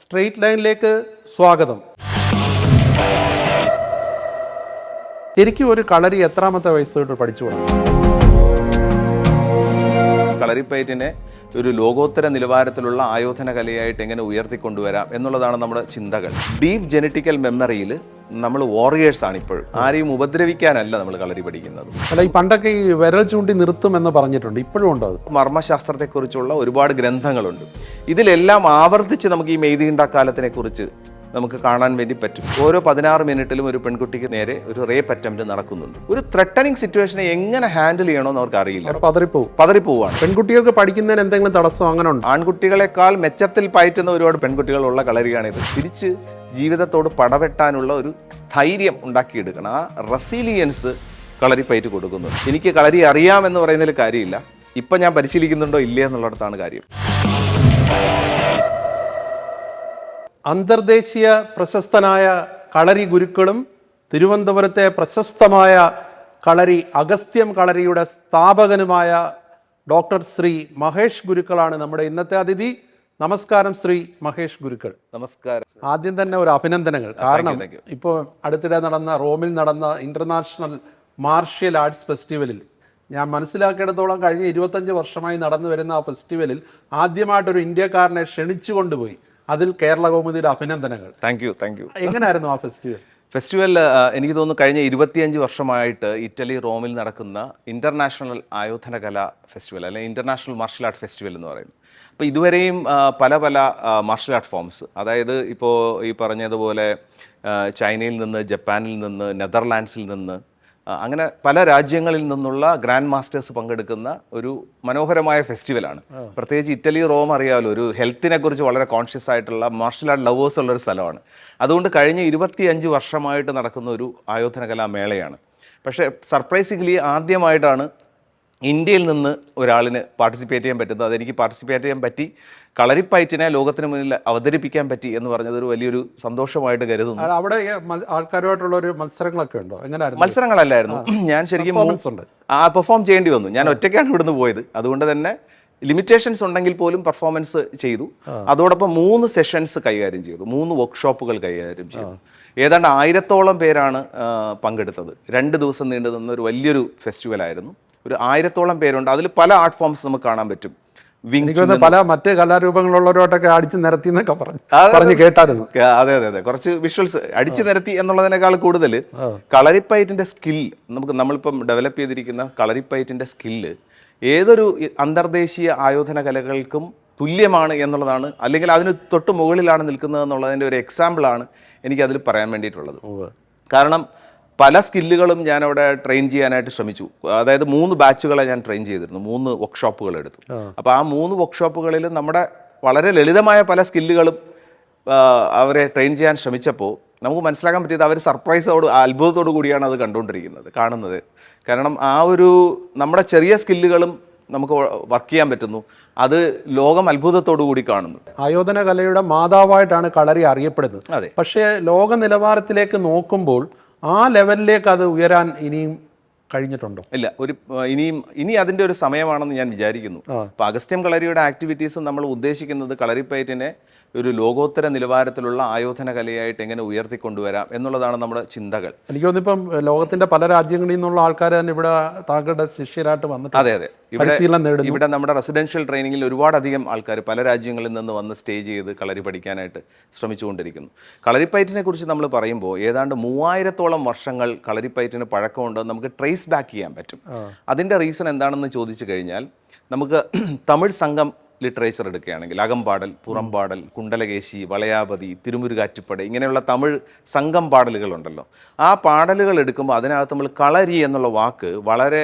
Straight ലൈനിലേക്ക് സ്വാഗതം. ശരിക്കും ഒരു കളരി എത്രാമത്തെ വയസ്സ് തൊട്ട് പഠിച്ചു തുടങ്ങി? കളരിപ്പയറ്റിനെ ഒരു ലോകോത്തര നിലവാരത്തിലുള്ള ആയോധന കലയായിട്ട് എങ്ങനെ ഉയർത്തിക്കൊണ്ടുവരാം എന്നുള്ളതാണ് നമ്മുടെ ചിന്തകൾ. ഡീപ്പ് ജനറ്റിക്കൽ മെമ്മറിയിൽ നമ്മൾ വാറിയേഴ്സ് ആണ് ഇപ്പോഴും. ആരെയും ഉപദ്രവിക്കാനല്ല നമ്മൾ കളരി പഠിക്കുന്നത്. അല്ല, ഈ പണ്ടൊക്കെ ഈ വിരൽ ചൂണ്ടി നിർത്തും എന്ന് പറഞ്ഞിട്ടുണ്ട്, ഇപ്പോഴും ഉണ്ടോ അത്? മർമ്മശാസ്ത്രത്തെക്കുറിച്ചുള്ള ഒരുപാട് ഗ്രന്ഥങ്ങളുണ്ട്. ഇതിലെല്ലാം ആവർത്തിച്ച് നമുക്ക് ഈ മെയ്തീണ്ട കാലത്തിനെ കുറിച്ച് നമുക്ക് കാണാൻ വേണ്ടി പറ്റും. ഓരോ 16 മിനിറ്റിലും ഒരു പെൺകുട്ടിക്ക് നേരെ ഒരു റേപ്പ് അറ്റംപ്റ്റ് നടക്കുന്നുണ്ട്. ഒരു ത്രെട്ടനിങ് സിറ്റുവേഷനെ എങ്ങനെ ഹാൻഡിൽ ചെയ്യണമെന്ന് അവർക്ക് അറിയില്ല, പതറിപ്പോവാണ്. പെൺകുട്ടികൾക്ക് പഠിക്കുന്നതിന് എന്തെങ്കിലും തടസ്സം അങ്ങനെ ഉണ്ട്? ആൺകുട്ടികളെക്കാൾ മെച്ചത്തിൽ പയറ്റുന്ന ഒരുപാട് പെൺകുട്ടികളുള്ള കളരിയാണിത്. തിരിച്ച് ജീവിതത്തോട് പടവെട്ടാനുള്ള ഒരു സ്ഥൈര്യം ഉണ്ടാക്കിയെടുക്കണം. ആ റെസിലിയൻസ് കളരി പയറ്റ് കൊടുക്കുന്നു. എനിക്ക് കളരി അറിയാമെന്ന് പറയുന്നതിൽ കാര്യമില്ല, ഇപ്പം ഞാൻ പരിശീലിക്കുന്നുണ്ടോ ഇല്ലേ എന്നുള്ളിടത്താണ് കാര്യം. അന്തർദേശീയ പ്രശസ്തനായ കളരി ഗുരുക്കളും തിരുവനന്തപുരത്തെ പ്രശസ്തമായ കളരി അഗസ്ത്യം കളരിയുടെ സ്ഥാപകനുമായ ഡോക്ടർ ശ്രീ മഹേഷ് ഗുരുക്കളാണ് നമ്മുടെ ഇന്നത്തെ അതിഥി. നമസ്കാരം ശ്രീ മഹേഷ് ഗുരുക്കൾ. നമസ്കാരം. ആദ്യം തന്നെ ഒരു അഭിനന്ദനങ്ങൾ. കാരണം ഇപ്പോൾ അടുത്തിടെ റോമിൽ നടന്ന ഇന്റർനാഷണൽ മാർഷ്യൽ ആർട്സ് ഫെസ്റ്റിവലിൽ ഞാൻ മനസ്സിലാക്കിയിടത്തോളം കഴിഞ്ഞ 25 വർഷമായി നടന്നു വരുന്ന ആ ഫെസ്റ്റിവലിൽ ആദ്യമായിട്ടൊരു ഇന്ത്യക്കാരനെ ക്ഷണിച്ചു കൊണ്ടുപോയി. അതിൽ കേരള കൗമുദിയുടെ അഭിനന്ദനങ്ങൾ. Thank you. എങ്ങനെയായിരുന്നു ആ ഫെസ്റ്റിവൽ? എനിക്ക് തോന്നുന്നു കഴിഞ്ഞ 25 വർഷമായിട്ട് ഇറ്റലി റോമിൽ നടക്കുന്ന ഇന്റർനാഷണൽ ആയോധന കല ഫെസ്റ്റിവൽ, അല്ലെങ്കിൽ ഇന്റർനാഷണൽ മാർഷൽ ആർട്ട് ഫെസ്റ്റിവൽ എന്ന് പറയുന്നത്. അപ്പോൾ ഇതുവരെയും പല മാർഷൽ ആർട്ട് ഫോംസ്, അതായത് ഇപ്പോൾ ഈ പറഞ്ഞതുപോലെ ചൈനയിൽ നിന്ന്, ജപ്പാനിൽ നിന്ന്, നെതർലാൻഡ്സിൽ നിന്ന്, അങ്ങനെ പല രാജ്യങ്ങളിൽ നിന്നുള്ള ഗ്രാൻഡ് മാസ്റ്റേഴ്സ് പങ്കെടുക്കുന്ന ഒരു മനോഹരമായ ഫെസ്റ്റിവലാണ്. പ്രത്യേകിച്ച് ഇറ്റലി, റോം അറിയാമല്ലോ, ഒരു ഹെൽത്തിനെ കുറിച്ച് വളരെ കോൺഷ്യസ് ആയിട്ടുള്ള മാർഷൽ ആർട്ട് ലവേഴ്സ് ഉള്ളൊരു സ്ഥലമാണ്. അതുകൊണ്ട് കഴിഞ്ഞ 25 വർഷമായിട്ട് നടക്കുന്ന ഒരു ആയോധന കലാമേളയാണ്. പക്ഷേ സർപ്രൈസിംഗ്ലി ആദ്യമായിട്ടാണ് ഇന്ത്യയിൽ നിന്ന് ഒരാളിന് പാർട്ടിസിപ്പേറ്റ് ചെയ്യാൻ പറ്റുന്നത്. അതെനിക്ക് പാർട്ടിസിപ്പേറ്റ് ചെയ്യാൻ പറ്റി, കളരിപ്പയറ്റിനെ ലോകത്തിന് മുന്നിൽ അവതരിപ്പിക്കാൻ പറ്റി എന്ന് പറഞ്ഞത് ഒരു വലിയൊരു സന്തോഷമായിട്ട് കരുതുന്നു. അവിടെ ആൾക്കാരുമായിട്ടുള്ള ഒരു മത്സരങ്ങളൊക്കെ ഉണ്ടോ? എങ്ങനെയായിരുന്നു? മത്സരങ്ങളല്ലായിരുന്നു, ഞാൻ ശരിക്കും പെർഫോം ചെയ്യേണ്ടി വന്നു. ഞാൻ ഒറ്റയ്ക്കാണ് ഇവിടുന്ന് പോയത്. അതുകൊണ്ട് തന്നെ ലിമിറ്റേഷൻസ് ഉണ്ടെങ്കിൽ പോലും പെർഫോമൻസ് ചെയ്തു. അതോടൊപ്പം 3 സെഷൻസ് കൈകാര്യം ചെയ്തു, 3 വർക്ക്ഷോപ്പുകൾ കൈകാര്യം ചെയ്തു. ഏതാണ്ട് 1000-ഓളം പേരാണ് പങ്കെടുത്തത്. 2 ദിവസം നീണ്ടു നിന്ന ഒരു വലിയൊരു ഫെസ്റ്റിവലായിരുന്നു. ഒരു 1000-ഓളം പേരുണ്ട്. അതിൽ പല ആർട്ട് ഫോംസ് നമുക്ക് കാണാൻ പറ്റും. പല മറ്റ് കലാരൂപങ്ങളുള്ളവരോട്ടൊക്കെ അടിച്ചു നിരത്തി എന്നൊക്കെ പറഞ്ഞു കേട്ടായിരുന്നു. അതെ, കുറച്ച് വിഷ്വൽസ് അടിച്ചു നിരത്തി എന്നുള്ളതിനേക്കാൾ കൂടുതൽ കളരിപ്പയറ്റിന്റെ സ്കിൽ, നമ്മളിപ്പം ഡെവലപ്പ് ചെയ്തിരിക്കുന്ന കളരിപ്പയറ്റിന്റെ സ്കില്ല് ഏതൊരു അന്തർദേശീയ ആയോധന കലകൾക്കും തുല്യമാണ് എന്നുള്ളതാണ്, അല്ലെങ്കിൽ അതിന് തൊട്ട് മുകളിലാണ് നിൽക്കുന്നത് എന്നുള്ളതിൻ്റെ ഒരു എക്സാമ്പിളാണ് എനിക്കതിൽ പറയാൻ വേണ്ടിയിട്ടുള്ളത്. കാരണം പല സ്കില്ലുകളും ഞാൻ അവിടെ ട്രെയിൻ ചെയ്യാനായിട്ട് ശ്രമിച്ചു. അതായത് 3 ബാച്ചുകളെ ഞാൻ ട്രെയിൻ ചെയ്തിരുന്നു, 3 വർക്ക്ഷോപ്പുകൾ എടുത്തു. അപ്പോൾ ആ 3 വർക്ക്ഷോപ്പുകളിൽ നമ്മുടെ വളരെ ലളിതമായ പല സ്കില്ലുകളും അവരെ ട്രെയിൻ ചെയ്യാൻ ശ്രമിച്ചപ്പോൾ നമുക്ക് മനസ്സിലാക്കാൻ പറ്റിയത് അവർ അത്ഭുതത്തോടു കൂടിയാണ് അത് കാണുന്നത്. കാരണം ആ ഒരു നമ്മുടെ ചെറിയ സ്കില്ലുകളും നമുക്ക് വർക്ക് ചെയ്യാൻ പറ്റുന്നു, അത് ലോകം അത്ഭുതത്തോടു കൂടി കാണുന്നു. ആയോധന കലയുടെ മാതാവായിട്ടാണ് കളരി അറിയപ്പെടുന്നത്. അതെ. പക്ഷേ ലോക നിലവാരത്തിലേക്ക് നോക്കുമ്പോൾ ആ ലെവലിലേക്ക് അത് ഉയരാൻ ഇനിയും കഴിഞ്ഞിട്ടുണ്ടോ? ഇല്ല, ഇനി അതിൻ്റെ ഒരു സമയമാണെന്ന് ഞാൻ വിചാരിക്കുന്നു. അപ്പോൾ അഗസ്ത്യം കളരിയുടെ ആക്ടിവിറ്റീസ് നമ്മൾ ഉദ്ദേശിക്കുന്നത് കളരിപ്പയറ്റിനെ ഒരു ലോകോത്തര നിലവാരത്തിലുള്ള ആയോധന കലയായിട്ട് എങ്ങനെ ഉയർത്തിക്കൊണ്ടുവരാം എന്നുള്ളതാണ് നമ്മുടെ ചിന്തകൾ. എനിക്ക് തോന്നുന്നു ഇപ്പം ലോകത്തിന്റെ പല രാജ്യങ്ങളിൽ നിന്നുള്ള ആൾക്കാർ തന്നെ ഇവിടെ താങ്കളുടെ ശിഷ്യരായിട്ട് വന്നിട്ട് അതെ ഇവിടെ നമ്മുടെ റെസിഡൻഷ്യൽ ട്രെയിനിങ്ങിൽ ഒരുപാടധികം ആൾക്കാർ പല രാജ്യങ്ങളിൽ നിന്ന് വന്ന് സ്റ്റേ ചെയ്ത് കളരി പഠിക്കാനായിട്ട് ശ്രമിച്ചുകൊണ്ടിരിക്കുന്നു. കളരിപ്പയറ്റിനെ കുറിച്ച് നമ്മൾ പറയുമ്പോൾ ഏതാണ്ട് 3000-ഓളം വർഷങ്ങൾ കളരിപ്പയറ്റിന് പഴക്കമുണ്ടെന്ന് നമുക്ക് ട്രേസ് ബാക്ക് ചെയ്യാൻ പറ്റും. അതിൻ്റെ റീസൺ എന്താണെന്ന് ചോദിച്ചു കഴിഞ്ഞാൽ, നമുക്ക് തമിഴ് സംഘം ലിറ്ററേച്ചർ എടുക്കുകയാണെങ്കിൽ അകമ്പാടൽ, പുറംപാടൽ, കുണ്ടലകേശി, വളയാപതി, തിരുമുരുകാറ്റുപട, ഇങ്ങനെയുള്ള തമിഴ് സംഘം പാടലുകളുണ്ടല്ലോ. ആ പാടലുകൾ എടുക്കുമ്പോൾ അതിനകത്ത് നമ്മൾ കളരി എന്നുള്ള വാക്ക് വളരെ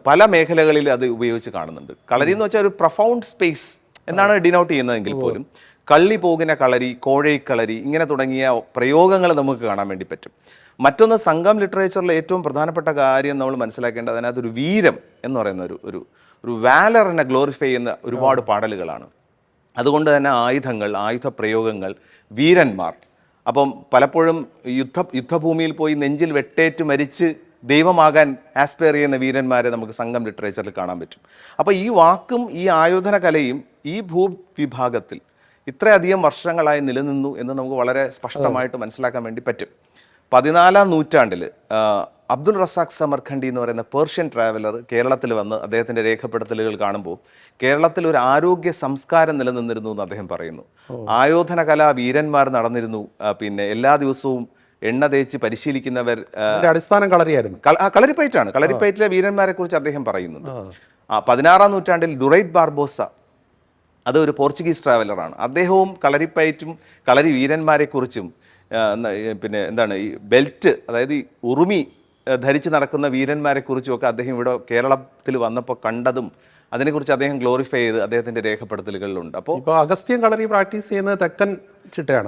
പല മേഖലകളിൽ അത് ഉപയോഗിച്ച് കാണുന്നുണ്ട്. കളരി എന്ന് വെച്ചാൽ ഒരു പ്രൊഫൗണ്ട് സ്പേസ് എന്നാണ് ഡിനോട്ട് ചെയ്യുന്നതെങ്കിൽ പോലും കള്ളി പോകുന്ന കളരി, കോഴൈക്കളരി, ഇങ്ങനെ തുടങ്ങിയ പ്രയോഗങ്ങൾ നമുക്ക് കാണാൻ വേണ്ടി പറ്റും. മറ്റൊന്ന്, സംഘം ലിറ്ററേച്ചറിലെ ഏറ്റവും പ്രധാനപ്പെട്ട കാര്യം നമ്മൾ മനസ്സിലാക്കേണ്ടത് അതിനകത്തൊരു വീരം എന്ന് പറയുന്ന ഒരു വാലറിനെ ഗ്ലോറിഫൈ ചെയ്യുന്ന ഒരുപാട് പാടലുകളാണ്. അതുകൊണ്ട് തന്നെ ആയുധ പ്രയോഗങ്ങൾ, വീരന്മാർ. അപ്പം പലപ്പോഴും യുദ്ധഭൂമിയിൽ പോയി നെഞ്ചിൽ വെട്ടേറ്റ് മരിച്ച് ദൈവമാകാൻ ആസ്പയർ ചെയ്യുന്ന വീരന്മാരെ നമുക്ക് സംഘം ലിറ്ററേച്ചറിൽ കാണാൻ പറ്റും. അപ്പോൾ ഈ വാക്കും ഈ ആയോധന കലയും ഈ ഭൂവിഭാഗത്തിൽ ഇത്രയധികം വർഷങ്ങളായി നിലനിന്നു എന്ന് നമുക്ക് വളരെ സ്പഷ്ടമായിട്ട് മനസ്സിലാക്കാൻ വേണ്ടി പറ്റും. 14-ാം നൂറ്റാണ്ടിൽ അബ്ദുൾ റസാഖ് സമർഖണ്ഡി എന്ന് പറയുന്ന പേർഷ്യൻ ട്രാവലർ കേരളത്തിൽ വന്ന് അദ്ദേഹത്തിൻ്റെ രേഖപ്പെടുത്തലുകൾ കാണുമ്പോൾ കേരളത്തിൽ ഒരു ആരോഗ്യ സംസ്കാരം നിലനിന്നിരുന്നു എന്ന് അദ്ദേഹം പറയുന്നു. ആയോധന കലാ വീരന്മാർ നടന്നിരുന്നു. പിന്നെ എല്ലാ ദിവസവും എണ്ണ തേച്ച് പരിശീലിക്കുന്നവർ. അടിസ്ഥാനം കളരിയായിരുന്നു. കളരിപ്പയറ്റാണ്. കളരിപ്പയറ്റിലെ വീരന്മാരെ കുറിച്ച് അദ്ദേഹം പറയുന്നുണ്ട്. 16-ാം നൂറ്റാണ്ടിൽ ഡുറൈറ്റ് ബാർബോസ, അത് ഒരു പോർച്ചുഗീസ് ട്രാവലറാണ്. അദ്ദേഹവും കളരിപ്പയറ്റും കളരി വീരന്മാരെക്കുറിച്ചും പിന്നെ എന്താണ് ഈ ബെൽറ്റ്, അതായത് ഈ ഉറുമി ധരിച്ച് നടക്കുന്ന വീരന്മാരെക്കുറിച്ചും ഒക്കെ അദ്ദേഹം ഇവിടെ കേരളത്തിൽ വന്നപ്പോൾ കണ്ടതും അതിനെക്കുറിച്ച് അദ്ദേഹം ഗ്ലോറിഫൈ ചെയ്ത് അദ്ദേഹത്തിന്റെ രേഖപ്പെടുത്തലുകളിലുണ്ട്. അപ്പോൾ അഗസ്ത്യൻ കളരി പ്രാക്ടീസ് ചെയ്യുന്നത് തെക്കൻ ചിട്ടയാണ്.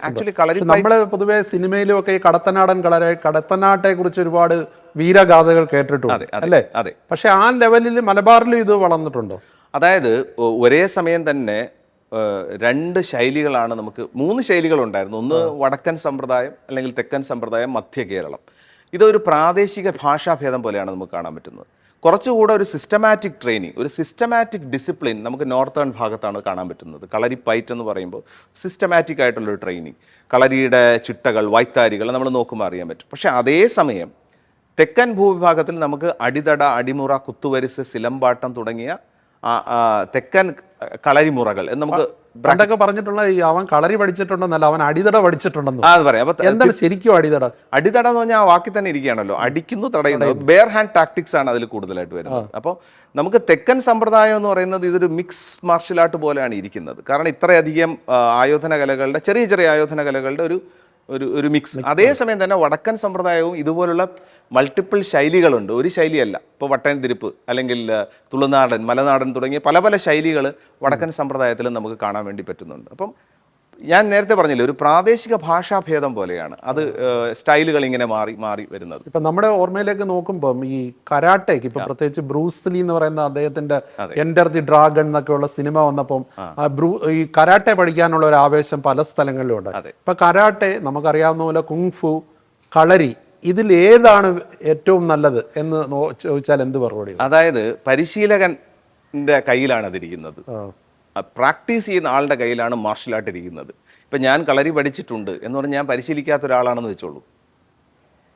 ആക്ച്വലി കളരി നമ്മള് പൊതുവെ സിനിമയിലും ഒക്കെ ഈ കടത്തനാടൻ കടത്തനാട്ടെ കുറിച്ച് ഒരുപാട് വീരഗാഥകൾ കേട്ടിട്ടുണ്ട് അല്ലേ? അതെ. പക്ഷെ ആ ലെവലിൽ മലബാറിലും ഇത് വളർന്നിട്ടുണ്ടോ? അതായത് ഒരേ സമയം തന്നെ 2 ശൈലികളാണ് നമുക്ക്, 3 ശൈലികളുണ്ടായിരുന്നു. ഒന്ന് വടക്കൻ സമ്പ്രദായം, അല്ലെങ്കിൽ തെക്കൻ സമ്പ്രദായം, മധ്യ കേരളം. ഇതൊരു പ്രാദേശിക ഭാഷാഭേദം പോലെയാണ് നമുക്ക് കാണാൻ പറ്റുന്നത്. കുറച്ചുകൂടെ ഒരു സിസ്റ്റമാറ്റിക് ട്രെയിനിങ്, ഒരു സിസ്റ്റമാറ്റിക് ഡിസിപ്ലിൻ നമുക്ക് നോർത്തേൺ ഭാഗത്താണ് കാണാൻ പറ്റുന്നത്. കളരി പയറ്റ് എന്ന് പറയുമ്പോൾ സിസ്റ്റമാറ്റിക് ആയിട്ടുള്ളൊരു ട്രെയിനിങ്, കളരിയുടെ ചിട്ടകൾ, വൈത്താരികൾ നമ്മൾ നോക്കുമ്പോൾ അറിയാൻ പറ്റും. പക്ഷേ അതേസമയം തെക്കൻ ഭൂവിഭാഗത്തിൽ നമുക്ക് അടിതട, അടിമുറ, കുത്തുവരിസ്, സിലമ്പാട്ടം തുടങ്ങിയ തെക്കൻ കളരിമുറകൾ എന്ന് നമുക്ക് പണ്ടൊക്കെ പറഞ്ഞിട്ടുള്ള അവൻ കളരി പഠിച്ചിട്ടുണ്ടെന്നല്ല, അവൻ അടിതട പഠിച്ചിട്ടുണ്ടെന്ന്. അത് പറയാം. അപ്പൊ എന്താണ് ശരിക്കും അടിതട? അടിതട എന്ന് പറഞ്ഞാൽ ആ വാക്കിൽ തന്നെ ഇരിക്കുകയാണല്ലോ, അടിക്കുന്നു, തടയുന്നു. ബെയർ ഹാൻഡ് ടാക്ടിക്സ് ആണ് അതിൽ കൂടുതലായിട്ട് വരുന്നത്. അപ്പോൾ നമുക്ക് തെക്കൻ സമ്പ്രദായം എന്ന് പറയുന്നത് ഇതൊരു മിക്സ് മാർഷൽ ആർട്ട് പോലെയാണ് ഇരിക്കുന്നത്. കാരണം ഇത്രയധികം ആയോധന കലകളുടെ, ചെറിയ ചെറിയ ആയോധന കലകളുടെ ഒരു മിക്സ്. അതേസമയം തന്നെ വടക്കൻ സമ്പ്രദായവും ഇതുപോലുള്ള മൾട്ടിപ്പിൾ ശൈലികളുണ്ട്, ഒരു ശൈലിയല്ല. ഇപ്പോൾ വട്ടൻതിരിപ്പ്, അല്ലെങ്കിൽ തുളുനാടൻ, മലനാടൻ തുടങ്ങിയ പല പല ശൈലികൾ വടക്കൻ സമ്പ്രദായത്തിൽ നമുക്ക് കാണാൻ വേണ്ടി പറ്റുന്നുണ്ട്. അപ്പം ഞാൻ നേരത്തെ പറഞ്ഞില്ലേ, ഒരു പ്രാദേശിക ഭാഷാഭേദം പോലെയാണ് അത് സ്റ്റൈലുകൾ ഇങ്ങനെ മാറി മാറി വരുന്നത്. ഇപ്പം നമ്മുടെ ഓർമ്മയിലേക്ക് നോക്കുമ്പം ഈ കരാട്ടയ്ക്ക് ഇപ്പം പ്രത്യേകിച്ച് ബ്രൂസ് ലീ എന്ന് പറയുന്ന അദ്ദേഹത്തിന്റെ എൻറ്റർ ദി ഡ്രാഗൺ എന്നൊക്കെയുള്ള സിനിമ വന്നപ്പം ഈ കരാട്ടെ പഠിക്കാനുള്ള ഒരു ആവേശം പല സ്ഥലങ്ങളിലും ഉണ്ട്. ഇപ്പം കരാട്ടെ നമുക്കറിയാവുന്ന പോലെ കുങ്ഫു, കളരി, ഇതിൽ ഏതാണ് ഏറ്റവും നല്ലത് എന്ന് ചോദിച്ചാൽ എന്ത് മറുപടി? അതായത് പരിശീലകന്റെ കയ്യിലാണ് അതിരിക്കുന്നത്. പ്രാക്ടീസ് ചെയ്യുന്ന ആളുടെ കയ്യിലാണ് മാർഷൽ ആർട്ട് ഇരിക്കുന്നത്. ഇപ്പം ഞാൻ കളരി പഠിച്ചിട്ടുണ്ട് എന്ന് പറഞ്ഞാൽ ഞാൻ പരിശീലിക്കാത്ത ഒരാളാണെന്ന് വെച്ചോളൂ,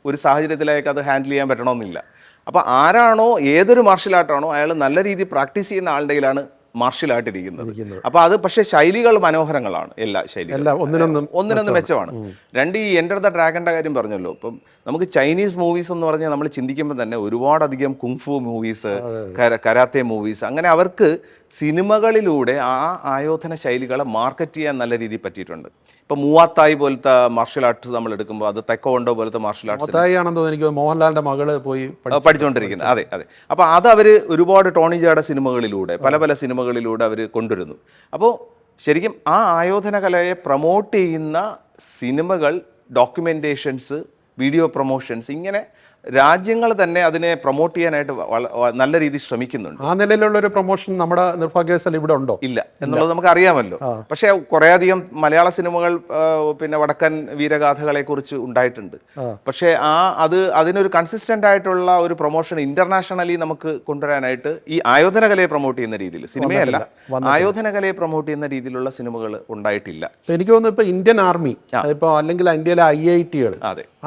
ഒരു സാഹചര്യത്തിലേക്ക് അത് ഹാൻഡിൽ ചെയ്യാൻ പറ്റണമെന്നില്ല. അപ്പോൾ ആരാണോ, ഏതൊരു മാർഷൽ ആർട്ടാണോ അയാൾ നല്ല രീതിയിൽ പ്രാക്ടീസ് ചെയ്യുന്ന ആളുടെ കയ്യിലാണ് മാർഷൽ ആർട്ട് ഇരിക്കുന്നത്. അപ്പോൾ അത് പക്ഷേ ശൈലികൾ മനോഹരങ്ങളാണ്, എല്ലാ ശൈലികളും ഒന്നിനൊന്ന് മെച്ചമാണ്. 2 ഈ എൻ്റർ ദ ഡ്രാഗൻ്റെ കാര്യം പറഞ്ഞല്ലോ. ഇപ്പം നമുക്ക് ചൈനീസ് മൂവീസ് എന്ന് പറഞ്ഞാൽ നമ്മൾ ചിന്തിക്കുമ്പോൾ തന്നെ ഒരുപാടധികം കുങ്ഫു മൂവീസ്, കരാത്തെ മൂവീസ്, അങ്ങനെ അവർക്ക് സിനിമകളിലൂടെ ആ ആയോധന ശൈലികളെ മാർക്കറ്റ് ചെയ്യാൻ നല്ല രീതിയിൽ പറ്റിയിട്ടുണ്ട്. ഇപ്പം മൂവാത്തായി പോലത്തെ മാർഷൽ ആർട്സ് നമ്മൾ എടുക്കുമ്പോൾ അത് തെക്കോണ്ടോ പോലത്തെ മാർഷൽ ആർട്സ് എനിക്ക് മോഹൻലാലിന്റെ മകള് പോയി പഠിച്ചുകൊണ്ടിരിക്കുന്നത്. അതെ അതെ. അപ്പോൾ അത് അവർ ഒരുപാട് ടോണി ജാഡ സിനിമകളിലൂടെ, പല പല സിനിമകളിലൂടെ അവർ കൊണ്ടുവരുന്നു. അപ്പോൾ ശരിക്കും ആ ആയോധന കലയെ പ്രൊമോട്ട് ചെയ്യുന്ന സിനിമകൾ, ഡോക്യുമെൻറ്റേഷൻസ്, വീഡിയോ പ്രൊമോഷൻസ്, ഇങ്ങനെ രാജ്യങ്ങൾ തന്നെ അതിനെ പ്രൊമോട്ട് ചെയ്യാനായിട്ട് നല്ല രീതിയിൽ ശ്രമിക്കുന്നുണ്ട്. ആ നിലയിലുള്ള ഒരു പ്രൊമോഷൻ നമ്മുടെ നിർഭാഗ്യവശാൽ ഇവിടെ ഉണ്ടോ? ഇല്ല എന്നുള്ളത് നമുക്ക് അറിയാമല്ലോ. പക്ഷേ കുറേയധികം മലയാള സിനിമകൾ പിന്നെ വടക്കൻ വീരഗാഥകളെ കുറിച്ച് ഉണ്ടായിട്ടുണ്ട്. പക്ഷേ അതിനൊരു കൺസിസ്റ്റന്റ് ആയിട്ടുള്ള ഒരു പ്രൊമോഷൻ ഇന്റർനാഷണലി നമുക്ക് കൊണ്ടുവരാനായിട്ട് ഈ ആയോധന കലയെ പ്രൊമോട്ട് ചെയ്യുന്ന രീതിയിൽ, സിനിമയല്ല, ആയോധന കലയെ പ്രൊമോട്ട് ചെയ്യുന്ന രീതിയിലുള്ള സിനിമകൾ ഉണ്ടായിട്ടില്ല. എനിക്ക് തോന്നുന്നു ഇപ്പൊ ഇന്ത്യൻ ആർമി, ഇപ്പൊ അല്ലെങ്കിൽ ഇന്ത്യയിലെ IIT-കൾ,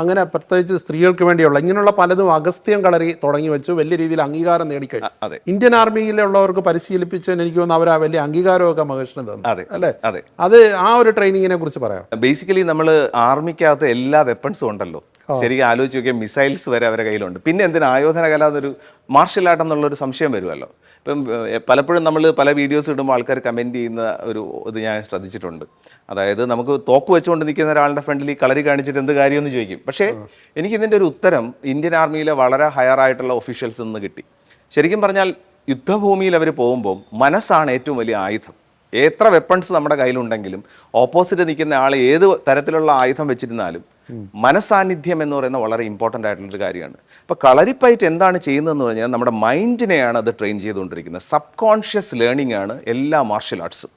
അങ്ങനെ പ്രത്യേകിച്ച് സ്ത്രീകൾക്ക് വേണ്ടിയുള്ള ഇങ്ങനെയുള്ള പലതും അഗസ്ത്യൻ കളരി തുടങ്ങി വെച്ചു, വലിയ രീതിയിൽ അംഗീകാരം നേടിക്കഴിഞ്ഞു. ഇന്ത്യൻ ആർമിയിലുള്ളവർക്ക് പരിശീലിപ്പിച്ചതിന് എനിക്ക് തോന്നുന്നു അവർ ആ വലിയ അംഗീകാരമൊക്കെ മഹേഷിന് തന്നു അല്ലേ? അത് ആ ഒരു ട്രെയിനിങ്ങിനെ കുറിച്ച് പറയാം. ബേസിക്കലി നമ്മൾ ആർമിക്കകത്ത് എല്ലാ വെപ്പൺസും ഉണ്ടല്ലോ. ശരിക്കും ആലോചിച്ച് നോക്കിയാൽ മിസൈൽസ് വരെ അവരുടെ കയ്യിലുണ്ട്. പിന്നെ എന്തിനാ ആയോധന കല എന്നൊരു മാർഷൽ ആർട്ട് എന്നുള്ളൊരു സംശയം വരുമല്ലോ. ഇപ്പം പലപ്പോഴും നമ്മൾ പല വീഡിയോസ് ഇടുമ്പോൾ ആൾക്കാർ കമൻറ്റ് ചെയ്യുന്ന ഒരു ഇത് ഞാൻ ശ്രദ്ധിച്ചിട്ടുണ്ട്. അതായത് നമുക്ക് തോക്ക് വെച്ചുകൊണ്ട് നിൽക്കുന്ന ഒരാളുടെ ഫ്രണ്ടിൽ ഈ കളരി കാണിച്ചിട്ട് എന്ത് കാര്യമെന്ന് ചോദിക്കും. പക്ഷേ എനിക്കിതിൻ്റെ ഒരു ഉത്തരം ഇന്ത്യൻ ആർമിയിലെ വളരെ ഹയറായിട്ടുള്ള ഒഫീഷ്യൽസിൽ നിന്ന് കിട്ടി. ശരിക്കും പറഞ്ഞാൽ യുദ്ധഭൂമിയിൽ അവർ പോകുമ്പോൾ മനസ്സാണ് ഏറ്റവും വലിയ ആയുധം. എത്ര വെപ്പൺസ് നമ്മുടെ കയ്യിലുണ്ടെങ്കിലും ഓപ്പോസിറ്റ് നിൽക്കുന്ന ആൾ ഏത് തരത്തിലുള്ള ആയുധം വെച്ചിരുന്നാലും മനസാന്നിധ്യം എന്ന് പറയുന്ന വളരെ ഇമ്പോർട്ടൻ്റ് ആയിട്ടുള്ളൊരു കാര്യമാണ്. അപ്പോൾ കളരിപ്പയറ്റ് എന്താണ് ചെയ്യുന്നതെന്ന് പറഞ്ഞാൽ നമ്മുടെ മൈൻഡിനെയാണ് അത് ട്രെയിൻ ചെയ്തുകൊണ്ടിരിക്കുന്നത്. സബ് കോൺഷ്യസ് ലേണിംഗ് ആണ് എല്ലാ മാർഷൽ ആർട്സും.